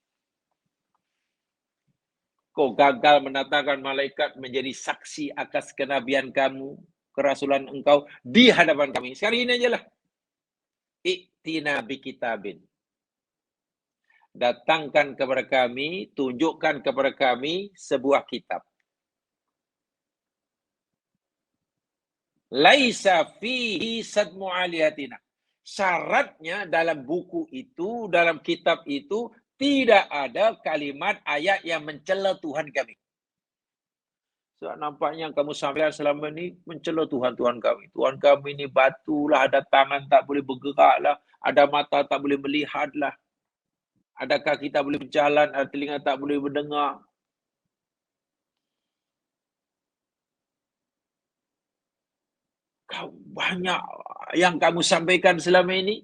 kau gagal mendatangkan malaikat menjadi saksi atas kenabian kamu, kerasulan engkau di hadapan kami. Sekarang ini aja lah. I'tina bi kitabin. Datangkan kepada kami, tunjukkan kepada kami sebuah kitab. Laisa fihi sadmu alihatina. Syaratnya dalam buku itu, dalam kitab itu, tidak ada kalimat ayat yang mencela Tuhan kami. So, nampaknya kamu sampaikan selama ini mencela Tuhan kami. Tuhan kami ini batu lah, ada tangan tak boleh bergerak lah, ada mata tak boleh melihat lah, ada kaki tak boleh berjalan, ada telinga tak boleh mendengar. Banyak yang kamu sampaikan selama ini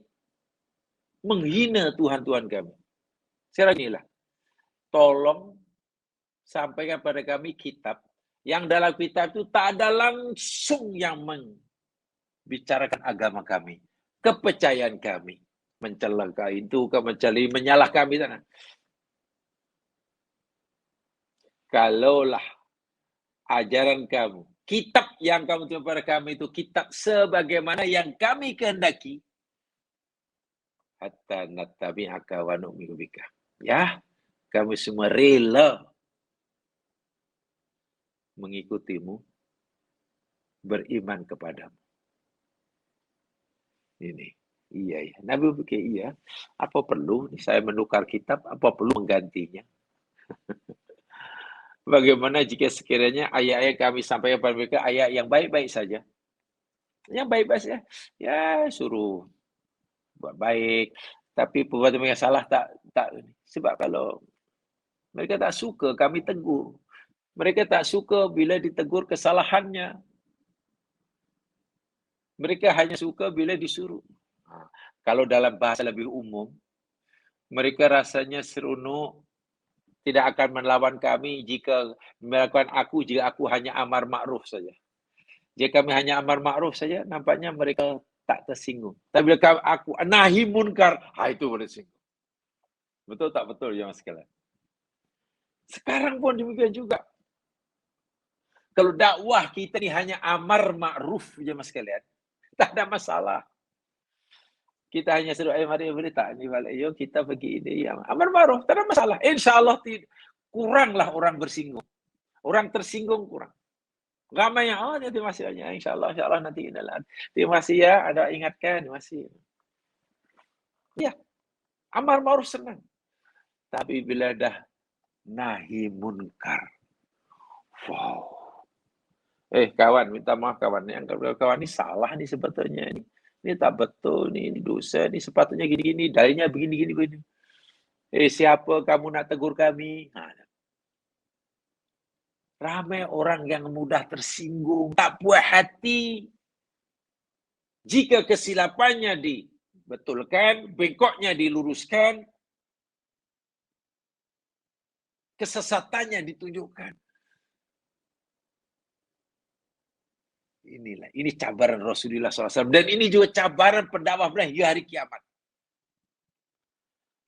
menghina Tuhan kami. Sekarang inilah, tolong sampaikan pada kami kitab yang dalam kitab itu tak ada langsung yang membicarakan agama kami, kepercayaan kami, mencela itu, menyalah kami sana. Kalaulah ajaran kamu, kitab yang kamu tulis pada kami itu kitab sebagaimana yang kami kehendaki, hatta nattabi'aka wa nu'minu bika. Ya, kami semua rela mengikutimu, beriman kepadamu. Ini, iya. Nabi pikir, iya. Apa perlu saya menukar kitab? Apa perlu menggantinya? Bagaimana jika sekiranya ayat-ayat kami sampaikan kepada mereka ayat yang baik-baik saja? Yang baik-baik saja. Ya, suruh buat baik. Tapi perbuatan yang salah tak. Sebab kalau mereka tak suka, kami tegur. Mereka tak suka bila ditegur kesalahannya. Mereka hanya suka bila disuruh. Kalau dalam bahasa lebih umum, mereka rasanya seronok tidak akan melawan kami jika melakukan jika aku hanya amar makruf saja. Jika kami hanya amar makruf saja, nampaknya mereka tak tersinggung. Tapi bila aku nahi munkar, itu bersinggung. Betul tak betul, jemaah sekalian? Sekarang pun demikian juga. Kalau dakwah kita ni hanya amar makruf, jemaah sekalian, tak ada masalah. Kita hanya seru mari tak ni balik, yuk kita pergi ini yang amar makruf, tak ada masalah. Insya-Allah kuranglah orang bersinggung. Orang tersinggung kurang. Ramai yang terima kasih banyak, insya-Allah nanti inalah. Terima kasih ya, ada ingatkan, terima kasih. Ya. Amar ma'ruf senang. Tapi bila dah nahi munkar. Wow. Kawan, minta maaf kawan. Yang kawan ni salah ni sebetulnya ni. Ini tak betul ni, ini dosa ni, sepatutnya gini-gini, darinya begini-gini. Siapa kamu nak tegur kami? Ramai orang yang mudah tersinggung, tak puas hati. Jika kesilapannya dibetulkan, bengkoknya diluruskan, kesesatannya ditunjukkan. Ini cabaran Rasulullah SAW. Dan ini juga cabaran pendakwah di hari kiamat.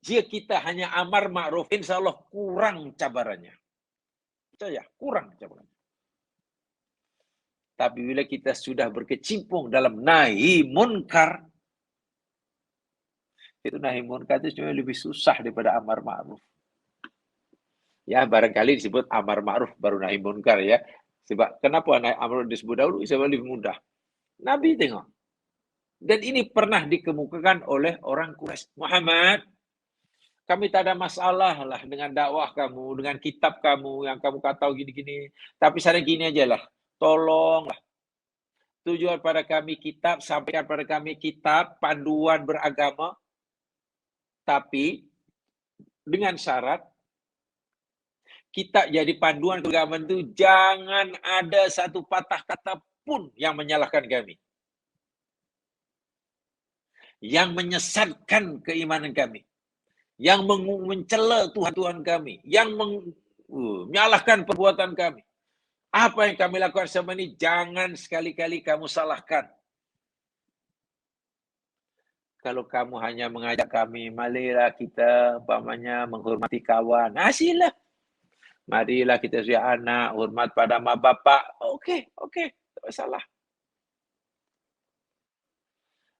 Jika kita hanya amar ma'ruf, insya Allah kurang cabarannya. Percaya, kurang cabarannya. Tapi bila kita sudah berkecimpung dalam nahi munkar, itu nahi munkar itu cuma lebih susah daripada amar ma'ruf. Ya, barangkali disebut amar ma'ruf baru nahi munkar ya. Sebab kenapa nahi amar disebut dahulu? Sebab lebih mudah. Nabi tengok. Dan ini pernah dikemukakan oleh orang Quraisy. Muhammad, kami tak ada masalah lah dengan dakwah kamu, dengan kitab kamu yang kamu kata gini-gini. Tapi saya gini aja lah. Tolonglah. Tujuan pada kami kitab, sampaikan pada kami kitab, panduan beragama. Tapi dengan syarat, kita jadi panduan agama itu jangan ada satu patah kata pun yang menyalahkan kami. Yang menyesatkan keimanan kami. Yang mencela Tuhan-Tuhan kami. Yang menyalahkan perbuatan kami. Apa yang kami lakukan selama ini, jangan sekali-kali kamu salahkan. Kalau kamu hanya mengajak kami, marilah kita umpamanya menghormati kawan. Sila. Marilah kita sebagai anak, hormat pada mak bapak. Okey, tak masalah.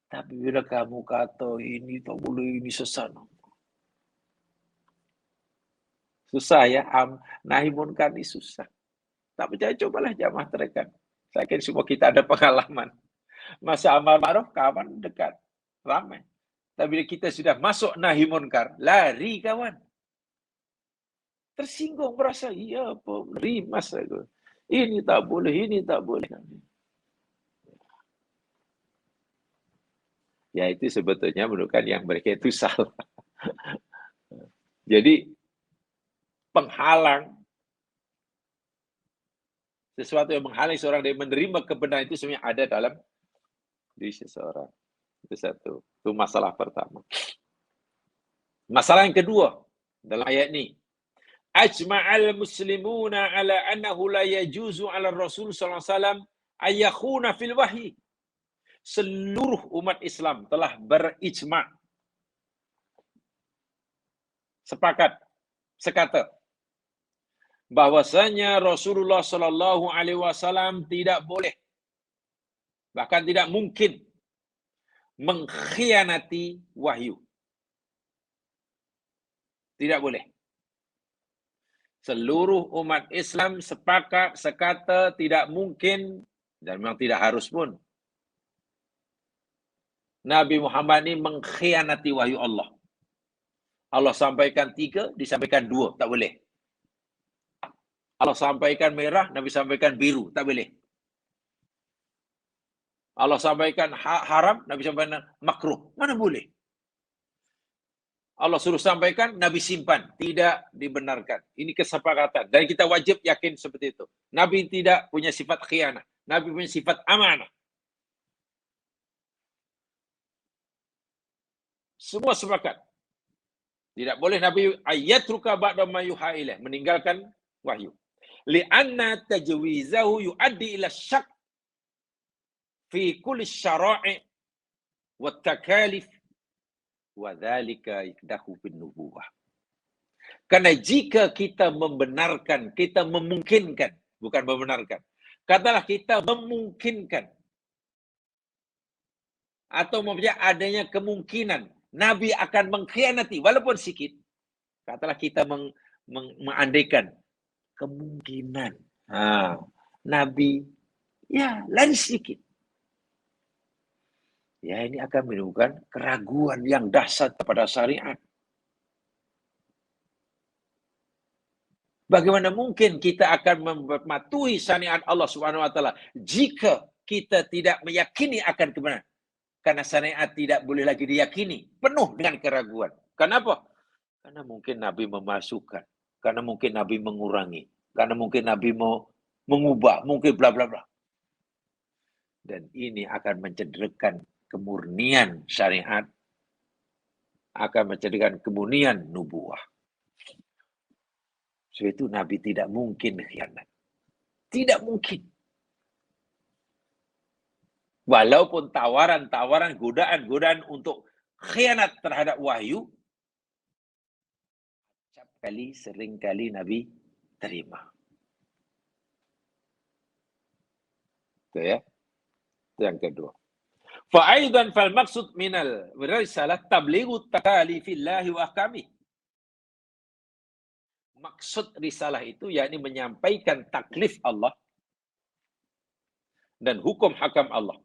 Tapi bila kamu kata ini tak boleh, ini sesat. Susah ya, nahi munkar ini susah. Tak percaya, cobalah jamaah terangkan. Saya kira semua kita ada pengalaman. Masa amar ma'ruf, kawan dekat. Ramai. Tapi bila kita sudah masuk nahi munkar, lari kawan. Tersinggung, berasa, iya apa, rimas aku. Ini tak boleh, ini tak boleh. Ya itu sebetulnya menunjukkan yang mereka itu salah. Jadi, penghalang, sesuatu yang menghalangi seorang dari menerima kebenaran itu sebenarnya ada dalam diri seseorang. Itu satu. Itu masalah pertama. Masalah yang kedua dalam ayat ini. Ajma'al muslimuna ala annahu la yajuzu ala Rasul sallallahu alaihi wasallam ayakhuna fil wahyi. Seluruh umat Islam telah berijma', sepakat, sekata bahwasanya Rasulullah sallallahu alaihi wasallam tidak boleh, bahkan tidak mungkin mengkhianati wahyu. Tidak boleh. Seluruh umat Islam sepakat, sekata tidak mungkin, dan memang tidak harus pun, Nabi Muhammad ini mengkhianati wahyu Allah. Allah sampaikan 3, disampaikan 2, tak boleh. Allah sampaikan merah, Nabi sampaikan biru, tak boleh. Allah sampaikan haram, Nabi sampaikan makruh, mana boleh. Allah suruh sampaikan, Nabi simpan. Tidak dibenarkan. Ini kesepakatan. Dan kita wajib yakin seperti itu. Nabi tidak punya sifat khianat. Nabi punya sifat amanah. Semua sepakat. Tidak boleh Nabi ayatruka ba'da ma yuha ilaih, meninggalkan wahyu. Li'anna tajwizahu yuaddi ila syak fi kulli syara'i wa takalif wa dzalika ikdahu bin nubuwah. Karena jika kita membenarkan, kita memungkinkan, bukan membenarkan. Katalah kita memungkinkan atau mempunyai adanya kemungkinan Nabi akan mengkhianati walaupun sedikit. Katalah kita mengandaikan kemungkinan Nabi ya lain sedikit. Ya ini akan menimbulkan keraguan yang dahsyat kepada syariat. Bagaimana mungkin kita akan mematuhi syariat Allah Subhanahu wa taala jika kita tidak meyakini akan kebenaran? Karena syariat tidak boleh lagi diyakini, penuh dengan keraguan. Kenapa? Karena mungkin Nabi memasukkan, karena mungkin Nabi mengurangi, karena mungkin Nabi mau mengubah, mungkin bla bla bla. Dan ini akan mencederkan kemurnian syariat, akan mencederkan kemurnian nubuah. Sebab itu Nabi tidak mungkin khianat. Tidak mungkin. Walaupun tawaran-tawaran, godaan-godaan untuk khianat terhadap wahyu, seringkali Nabi terima. Itu ya. Itu yang kedua. Fa'aidan fal maksud minal risalah tablighu takalifillahi wa ahkami. Maksud risalah itu yakni menyampaikan taklif Allah dan hukum hakam Allah.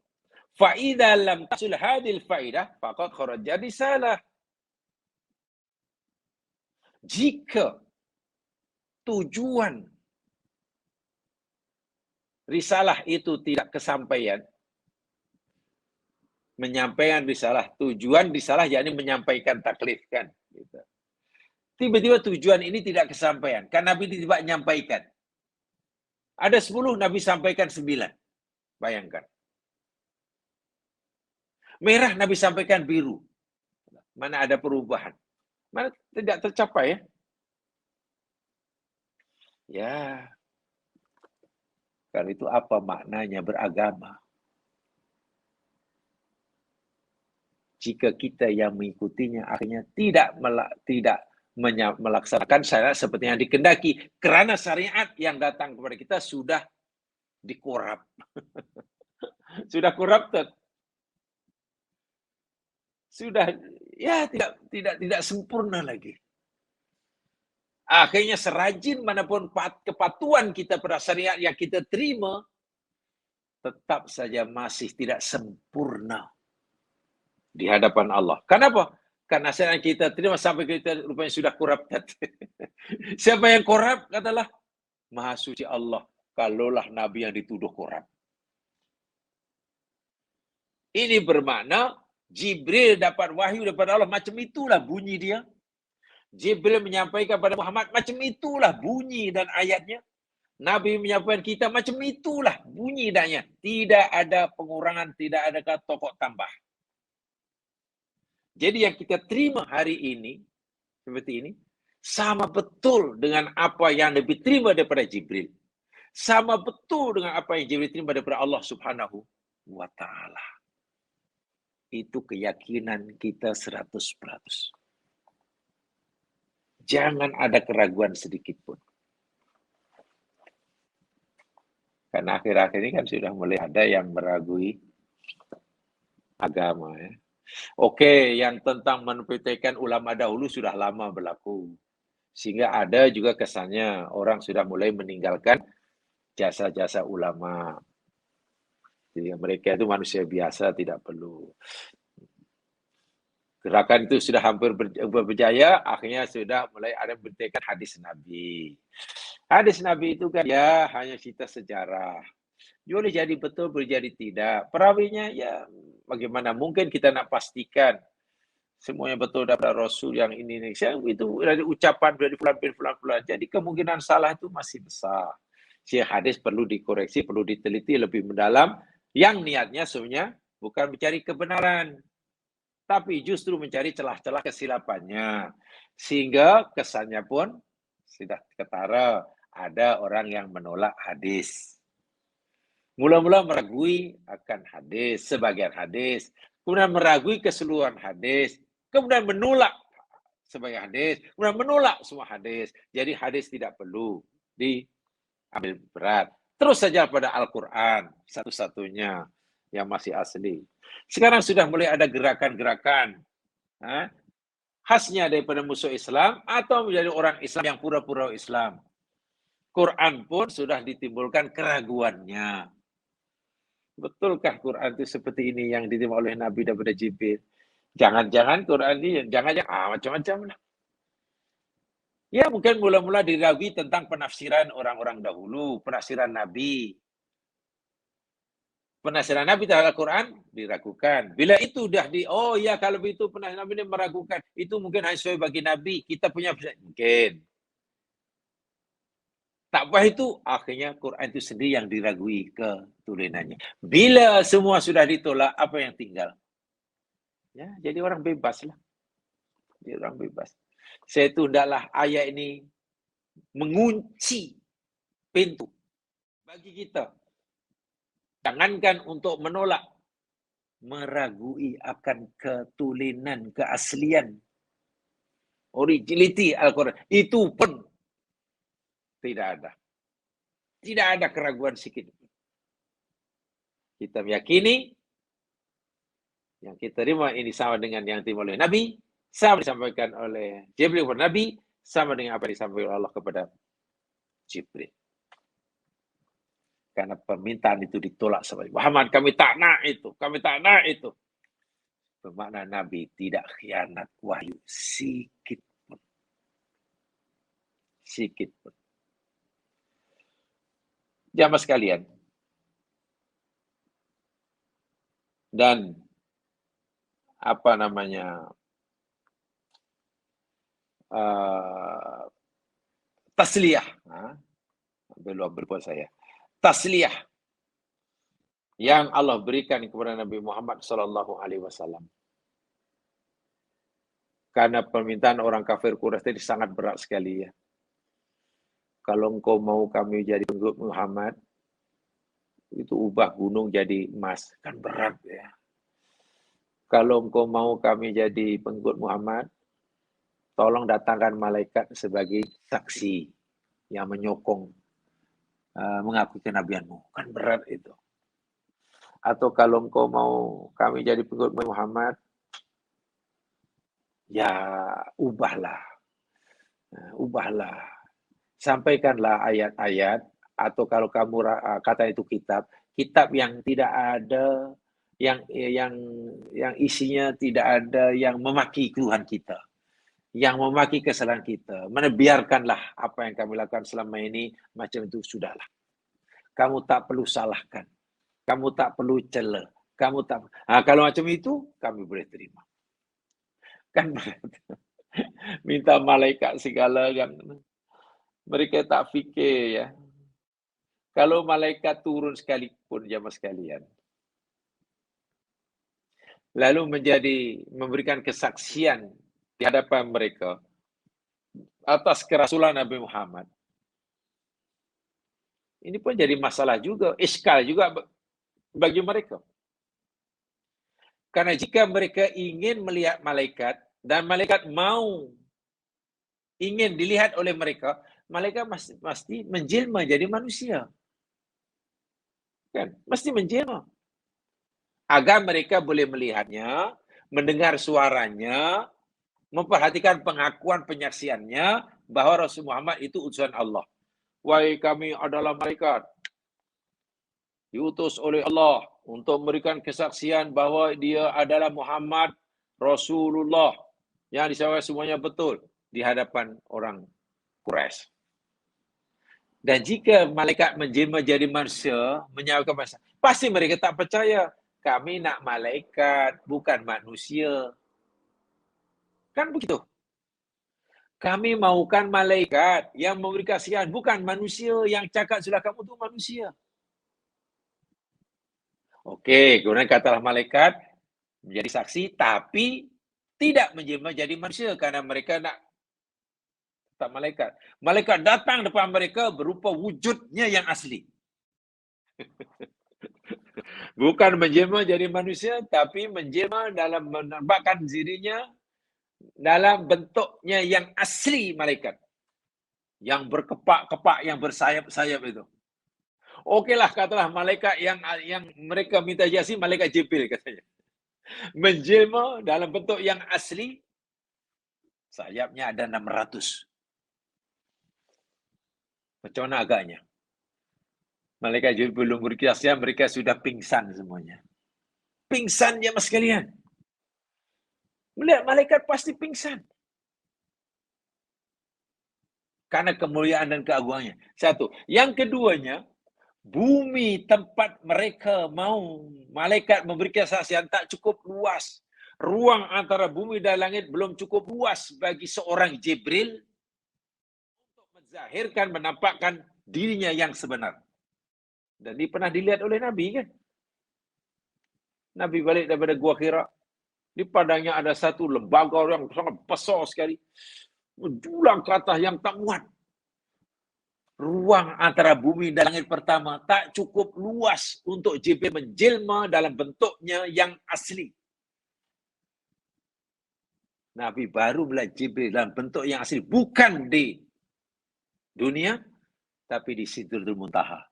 Fa'idha lam tasul hadil fa'idah faqad kharaja risalah. Jika tujuan risalah itu tidak kesampaian, menyampaikan risalah, tujuan risalah yakni menyampaikan taklif kan. Gitu. Tiba-tiba tujuan ini tidak kesampaian, kan Nabi tidak menyampaikan. Ada 10, Nabi sampaikan 9. Bayangkan. Merah Nabi sampaikan biru. Mana ada perubahan? Mana tidak tercapai ya? Ya. Kan itu apa maknanya beragama? Jika kita yang mengikutinya akhirnya tidak melaksanakan syariat seperti yang dikehendaki, karena syariat yang datang kepada kita sudah dikorap. Sudah corrupted. Sudah ya tidak sempurna lagi. Akhirnya serajin manapun kepatuhan kita pada syariat yang kita terima, tetap saja masih tidak sempurna di hadapan Allah. Kenapa? Karena syariat kita terima sampai kita rupanya sudah corrupted. Siapa yang korup? Katalah Maha Suci Allah. Kalaulah Nabi yang dituduh korup. Ini bermakna Jibril dapat wahyu daripada Allah, macam itulah bunyi dia. Jibril menyampaikan kepada Muhammad, macam itulah bunyi dan ayatnya. Nabi menyampaikan kita, macam itulah bunyi dan ayat. Tidak ada pengurangan, tidak ada pokok tambah. Jadi yang kita terima hari ini, seperti ini, sama betul dengan apa yang Nabi terima daripada Jibril. Sama betul dengan apa yang Jibril terima daripada Allah Subhanahu wa Ta'ala. Itu keyakinan kita 100%. Jangan ada keraguan sedikit pun. Karena akhir-akhir ini kan sudah mulai ada yang meragui agama. Ya. Oke, yang tentang menpraktikkan ulama dahulu sudah lama berlaku. Sehingga ada juga kesannya orang sudah mulai meninggalkan jasa-jasa ulama. Jadi mereka itu manusia biasa, tidak perlu. Gerakan itu sudah hampir berjaya, akhirnya sudah mulai ada bertekan hadis Nabi. Hadis Nabi itu kan ya hanya cerita sejarah. Boleh jadi betul, boleh jadi tidak. Perawinya ya bagaimana mungkin kita nak pastikan semuanya betul daripada Rasul yang ini. Itu dari ucapan dari fulan. Jadi kemungkinan salah itu masih besar. Si hadis perlu dikoreksi, perlu diteliti lebih mendalam. Yang niatnya sebenarnya bukan mencari kebenaran, tapi justru mencari celah-celah kesilapannya. Sehingga kesannya pun sudah ketara ada orang yang menolak hadis. Mula-mula meragui akan hadis, sebagian hadis. Kemudian meragui keseluruhan hadis. Kemudian menolak sebagian hadis. Kemudian menolak semua hadis. Jadi hadis tidak perlu diambil berat. Terus saja pada Al-Quran, satu-satunya yang masih asli. Sekarang sudah mulai ada gerakan-gerakan khasnya daripada musuh Islam atau menjadi orang Islam yang pura-pura Islam. Quran pun sudah ditimbulkan keraguannya. Betulkah Quran itu seperti ini yang diterima oleh Nabi daripada Jibril? Jangan-jangan Quran ini, jangan-jangan macam-macam lah. Ya mungkin mula-mula diragui tentang penafsiran orang-orang dahulu, penafsiran Nabi. Penafsiran Nabi terhadap Al-Quran diragukan. Bila itu dah oh ya kalau itu penafsiran Nabi ini meragukan, itu mungkin hanya sesuai bagi Nabi. Kita punya mungkin. Tak puas itu, akhirnya Quran itu sendiri yang diragui ketulenannya. Bila semua sudah ditolak, apa yang tinggal? Ya, jadi orang bebas lah. Jadi orang bebas. Saya itu hendaklah ayat ini mengunci pintu bagi kita. Jangankan untuk menolak, meragui akan ketulenan, keaslian, originality Al-Quran. Itu pun tidak ada. Tidak ada keraguan sedikit. Kita meyakini yang kita terima ini sama dengan yang terima oleh Nabi, sama disampaikan oleh Jibril kepada Nabi, sama dengan apa yang disampaikan oleh Allah kepada Jibril. Karena permintaan itu ditolak sebagai Muhammad, kami tak nak itu, kami tak nak itu. Bermakna Nabi tidak khianat wahyu sikit pun. Sikit pun. Jamaah sekalian. Dan apa namanya tasliyah. Belum berbuat saya. Tasliyah yang Allah berikan kepada Nabi Muhammad SAW. Karena permintaan orang kafir Quraisy tadi sangat berat sekali ya. Kalau engkau mau kami jadi pengikut Muhammad, itu ubah gunung jadi emas. Kan berat ya. Kalau engkau mau kami jadi pengikut Muhammad, tolong datangkan malaikat sebagai saksi yang menyokong mengakui kenabianmu. Kan berat itu. Atau kalau engkau mau kami jadi pengikut Muhammad, ya ubahlah. Ubahlah. Sampaikanlah ayat-ayat, atau kalau kamu kata itu kitab yang tidak ada, yang isinya tidak ada yang memaki keluhan kita, yang memaki kesalahan kita. Mana biarkanlah apa yang kami lakukan selama ini, macam itu sudahlah. Kamu tak perlu salahkan, kamu tak perlu cela, kamu tak. Kalau macam itu, kami boleh terima. Kan minta malaikat segala kan. Mereka tak fikir ya. Kalau malaikat turun sekalipun jamaah sekalian, lalu memberikan kesaksian di hadapan mereka atas kerasulan Nabi Muhammad, ini pun jadi masalah juga, iskal juga bagi mereka. Karena jika mereka ingin melihat malaikat dan malaikat ingin dilihat oleh mereka, malaikat mesti menjelma jadi manusia. Kan? Mesti menjelma. Agar mereka boleh melihatnya, mendengar suaranya, memperhatikan pengakuan penyaksiannya bahwa Rasul Muhammad itu utusan Allah. Wahai kami adalah malaikat, diutus oleh Allah untuk memberikan kesaksian bahwa dia adalah Muhammad Rasulullah. Yang disampaikan semuanya betul di hadapan orang Quraisy. Dan jika malaikat menjelma jadi manusia, menyawakan manusia, pasti mereka tak percaya. Kami nak malaikat, bukan manusia. Kan begitu. Kami mahukan malaikat yang memberi kasihan, bukan manusia yang cakap sudah kamu tu manusia. Okey, kemudian katalah malaikat menjadi saksi, tapi tidak menjelma jadi manusia karena mereka nak tak malaikat. Malaikat datang depan mereka berupa wujudnya yang asli. Bukan menjelma jadi manusia, tapi menjelma dalam menampakkan dirinya dalam bentuknya yang asli malaikat. Yang berkepak-kepak, yang bersayap-sayap itu. Okeylah, katalah malaikat yang mereka minta jasi, malaikat Jibril katanya. Menjelma dalam bentuk yang asli, sayapnya ada 600. Macam mana agaknya? Malaikat Jibril belum berkasihan, mereka sudah pingsan semuanya. Pingsan jemaah sekalian. Melihat malaikat pasti pingsan. Karena kemuliaan dan keagungannya. Satu. Yang keduanya, bumi tempat mereka mau malaikat memberi kesaksian tak cukup luas. Ruang antara bumi dan langit belum cukup luas bagi seorang Jibril untuk menzahirkan, menampakkan dirinya yang sebenar. Dan ini pernah dilihat oleh Nabi kan. Nabi balik daripada Gua Hira. Di padangnya ada satu lembaga yang sangat besar sekali. Menjulang ke atas yang tak muat. Ruang antara bumi dan langit pertama tak cukup luas untuk Jibril menjelma dalam bentuknya yang asli. Nabi baru melihat Jibril dalam bentuk yang asli. Bukan di dunia, tapi di Sidratul Muntaha.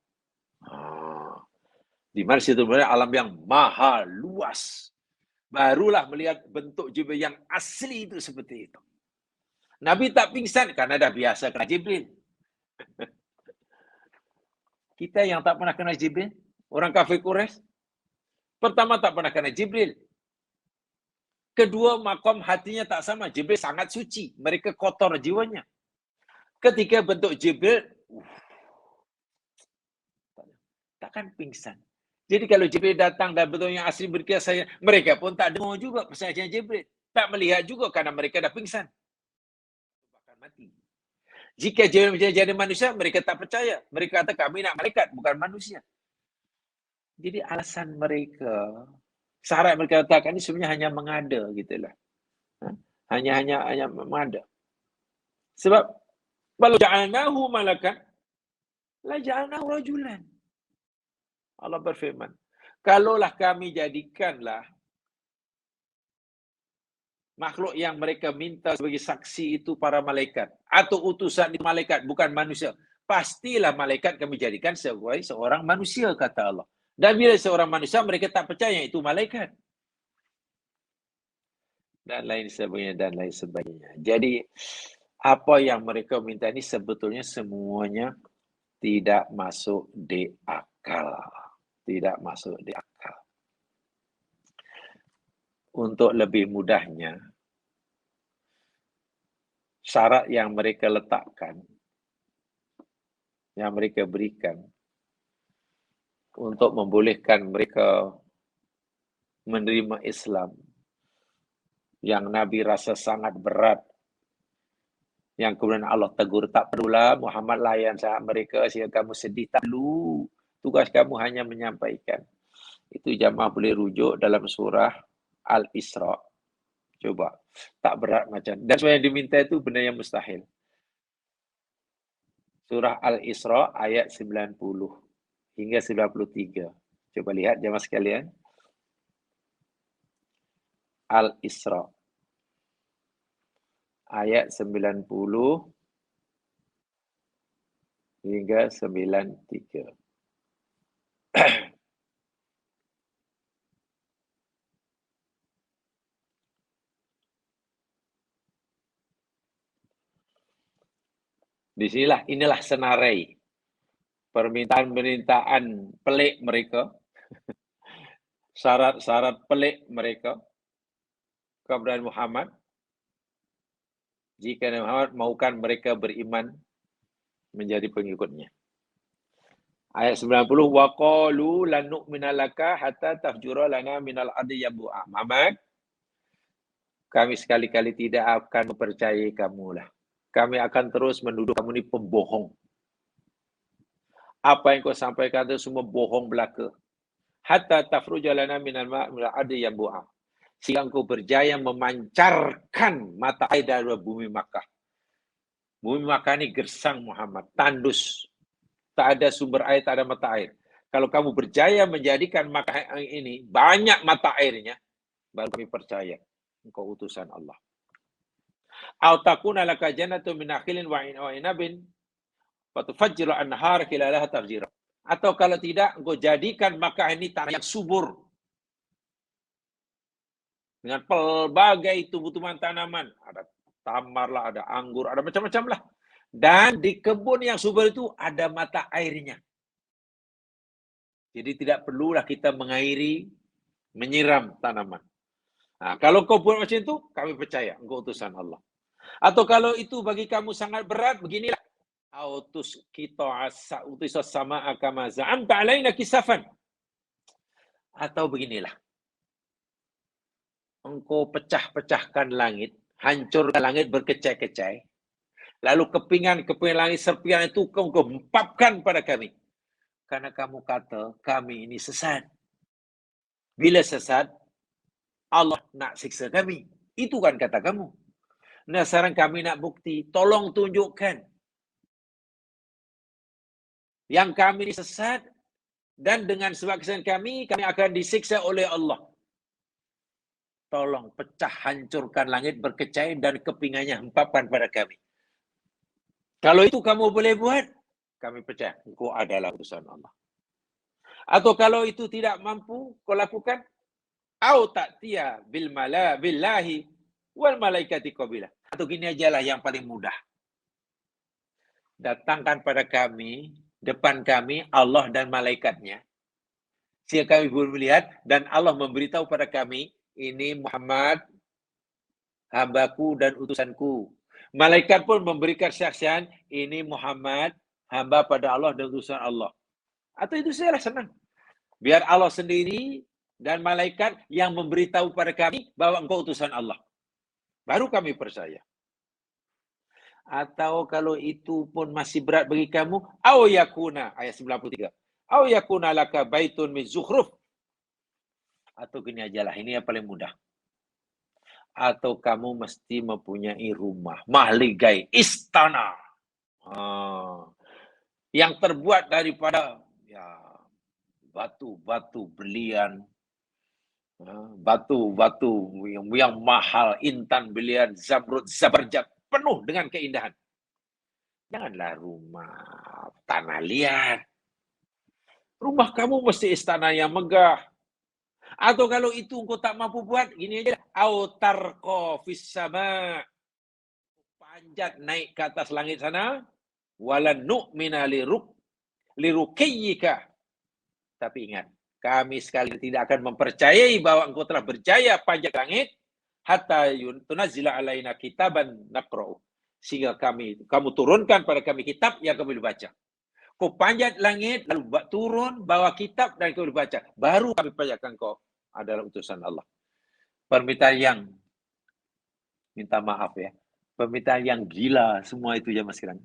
Di mana Sidratul Muntaha alam yang maha luas. Barulah melihat bentuk Jibril yang asli itu seperti itu. Nabi tak pingsan karena dah biasa kena Jibril. Kita yang tak pernah kena Jibril, orang kafir Quraisy, pertama tak pernah kena Jibril. Kedua, makom hatinya tak sama. Jibril sangat suci. Mereka kotor jiwanya. Ketika bentuk Jibril, takkan pingsan. Jadi kalau Jibril datang dan bentuk yang asli berkisah, mereka pun tak dengar juga persaksian Jibril. Tak melihat juga karena mereka dah pingsan. Bahkan mati. Jika Jibril menjadi manusia, mereka tak percaya. Mereka kata kami nak malaikat, bukan manusia. Jadi alasan mereka, syarat mereka katakan ini sebenarnya hanya mengada gitulah. Hanya mengada. Sebab walau ja'alnahu malakan la ja'alnahu rajulan. Allah berfirman, kalaulah kami jadikanlah makhluk yang mereka minta sebagai saksi itu para malaikat atau utusan di malaikat bukan manusia, pastilah malaikat kami jadikan sebagai seorang manusia, kata Allah. Dan bila seorang manusia mereka tak percaya itu malaikat. Dan lain sebagainya. Jadi apa yang mereka minta ini sebetulnya semuanya tidak masuk di akal. Tidak masuk di akal. Untuk lebih mudahnya, syarat yang mereka letakkan, yang mereka berikan untuk membolehkan mereka menerima Islam, yang Nabi rasa sangat berat, yang kemudian Allah tegur, tak perlulah Muhammad layan saat mereka sehingga kamu sedih, tak perlu. Tugas kamu hanya menyampaikan. Itu jamaah boleh rujuk dalam surah Al-Isra. Coba. Tak berat macam. Dan semua yang diminta itu benda yang mustahil. Surah Al-Isra ayat 90 hingga 93. Coba lihat jamaah sekalian. Al-Isra ayat 90 hingga 93. Di sinilah, inilah senarai permintaan pelik mereka, syarat-syarat pelik mereka kepada Muhammad. Jika Muhammad mahukan mereka beriman menjadi pengikutnya. Ayat 90, waqalu lan nu'mina laka hatta tafjura lana minal ardi yabua. Muhammad, kami sekali-kali tidak akan mempercayai kamu lah. Kami akan terus menuduh kamu ini pembohong. Apa yang kau sampaikan itu semua bohong belaka. Hatta tafruja lana minal ardi yabua. Sehingga engkau berjaya memancarkan mata air dari bumi Makkah. Bumi Makkah ini gersang Muhammad, tandus. Tak ada sumber air, tak ada mata air. Kalau kamu berjaya menjadikan Makkah ini banyak mata airnya, baru kami percaya engkau utusan Allah. Au takuna laka jannatu min nakhilin wa inabin fatufajjiru anhar khilalaha tafjira. Atau kalau tidak, engkau jadikan Makkah ini tanah yang subur dengan pelbagai tumbuh-tumbuhan tanaman. Ada tamar lah, ada anggur, ada macam-macam lah. Dan di kebun yang subur itu ada mata airnya. Jadi tidak perlulah kita mengairi, menyiram tanaman. Nah, kalau kau buat macam itu, kami percaya engkau utusan Allah. Atau kalau itu bagi kamu sangat berat, beginilah. Autus kita asa utus sama akama za'amta alaina kisafan. Atau beginilah. Engkau pecah-pecahkan langit, hancurkan langit berkecai-kecai. Lalu kepingan langit serpihan itu kau hempapkan pada kami. Karena kamu kata kami ini sesat. Bila sesat, Allah nak siksa kami. Itu kan kata kamu. Nah, sekarang kami nak bukti. Tolong tunjukkan. Yang kami ini sesat. Dan dengan sebab kesalahan kami akan disiksa oleh Allah. Tolong pecah hancurkan langit berkecai dan kepingannya hempapkan pada kami. Kalau itu kamu boleh buat, kami percaya engkau adalah utusan Allah. Atau kalau itu tidak mampu kau lakukan, au ta'tiya billahi wal malaikati qabila. Atau gini ajalah yang paling mudah. Datangkan pada kami, depan kami Allah dan malaikatnya. Sehingga kami boleh melihat dan Allah memberitahu pada kami, ini Muhammad, hambaku dan utusanku. Malaikat pun memberikan saksian, ini Muhammad, hamba pada Allah dan utusan Allah. Atau itu sajalah senang. Biar Allah sendiri dan malaikat yang memberitahu pada kami bahwa engkau utusan Allah. Baru kami percaya. Atau kalau itu pun masih berat bagi kamu, au yakuna, ayat 93. Au yakuna laka baitun min zukhruf. Atau gini ajalah, ini yang paling mudah. Atau kamu mesti mempunyai rumah, mahligai, istana. Yang terbuat daripada batu-batu berlian, batu-batu yang mahal, intan, berlian, zamrud, zabarjat, penuh dengan keindahan. Janganlah rumah tanah liat. Rumah kamu mesti istana yang megah. Atau kalau itu engkau tak mampu buat, gini aja. Autarqa fis sama. Panjat naik ke atas langit sana. Walan nu'mina lirukiyyika. Tapi ingat, kami sekali tidak akan mempercayai bahwa engkau telah berjaya panjat langit hatta tunazzila alaina kitaban naqra'u. Sehingga kamu turunkan pada kami kitab yang kami baca. Kau panjat langit, lalu turun, bawa kitab dan kau baca. Baru kami percayakan kau adalah utusan Allah. Permintaan yang, minta maaf ya, permintaan yang gila semua itu zaman sekarang.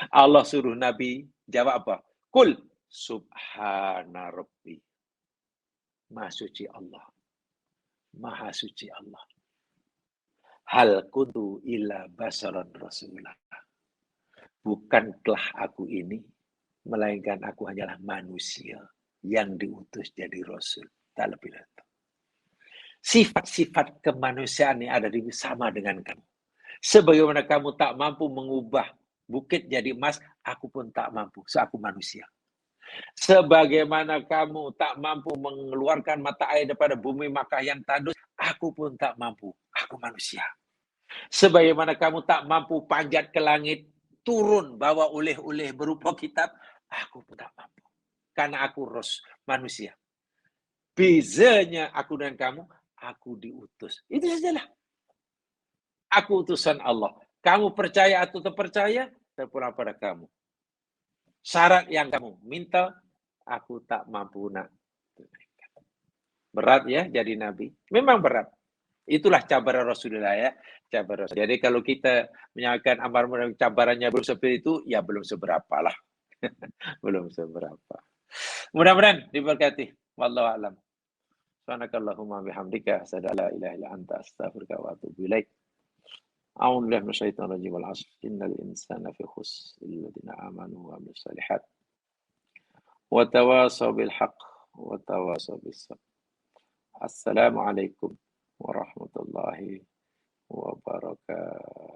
Allah suruh Nabi jawab apa? Kul subhana rabbi. Maha suci Allah. Maha suci Allah. Hal kuntu illa basaran rasulah. Bukankah aku ini, melainkan aku hanyalah manusia yang diutus jadi rasul. Tak lebih itu. Sifat-sifat kemanusiaan yang ada di sama dengan kamu. Sebagaimana kamu tak mampu mengubah bukit jadi emas, aku pun tak mampu. So, aku manusia. Sebagaimana kamu tak mampu mengeluarkan mata air daripada bumi Makkah yang tandus, aku pun tak mampu. Aku manusia. Sebagaimana kamu tak mampu panjat ke langit, turun bawa oleh-oleh berupa kitab, aku pun tak mampu. Karena aku manusia. Bezanya aku dan kamu, aku diutus. Itu sajalah. Aku utusan Allah. Kamu percaya atau tak percaya, terpulang pada kamu. Syarat yang kamu minta, aku tak mampu nak. Berat ya jadi nabi. Memang berat. Itulah cabaran Rasulullah ya. Cabaran. Jadi kalau kita menyatakan amar ma'ruf cabarannya belum seperti itu, ya belum seberapa lah. Belum seberapa. Mudah-mudahan diberkati. Wallahu a'lam. Subhanakallahumma bihamdika asyhadu an la ilaha illa anta astaghfiruka wa atubu ilaik. A'udzu billahi minasyaitonir rajim. Wal 'asr innal insana fi khusr illa alladziina aamanu wa 'amilus shalihat. Wa tawasaw bil haqq wa tawasaw bis sabr. Assalamualaikum warahmatullahi wabarakatuh.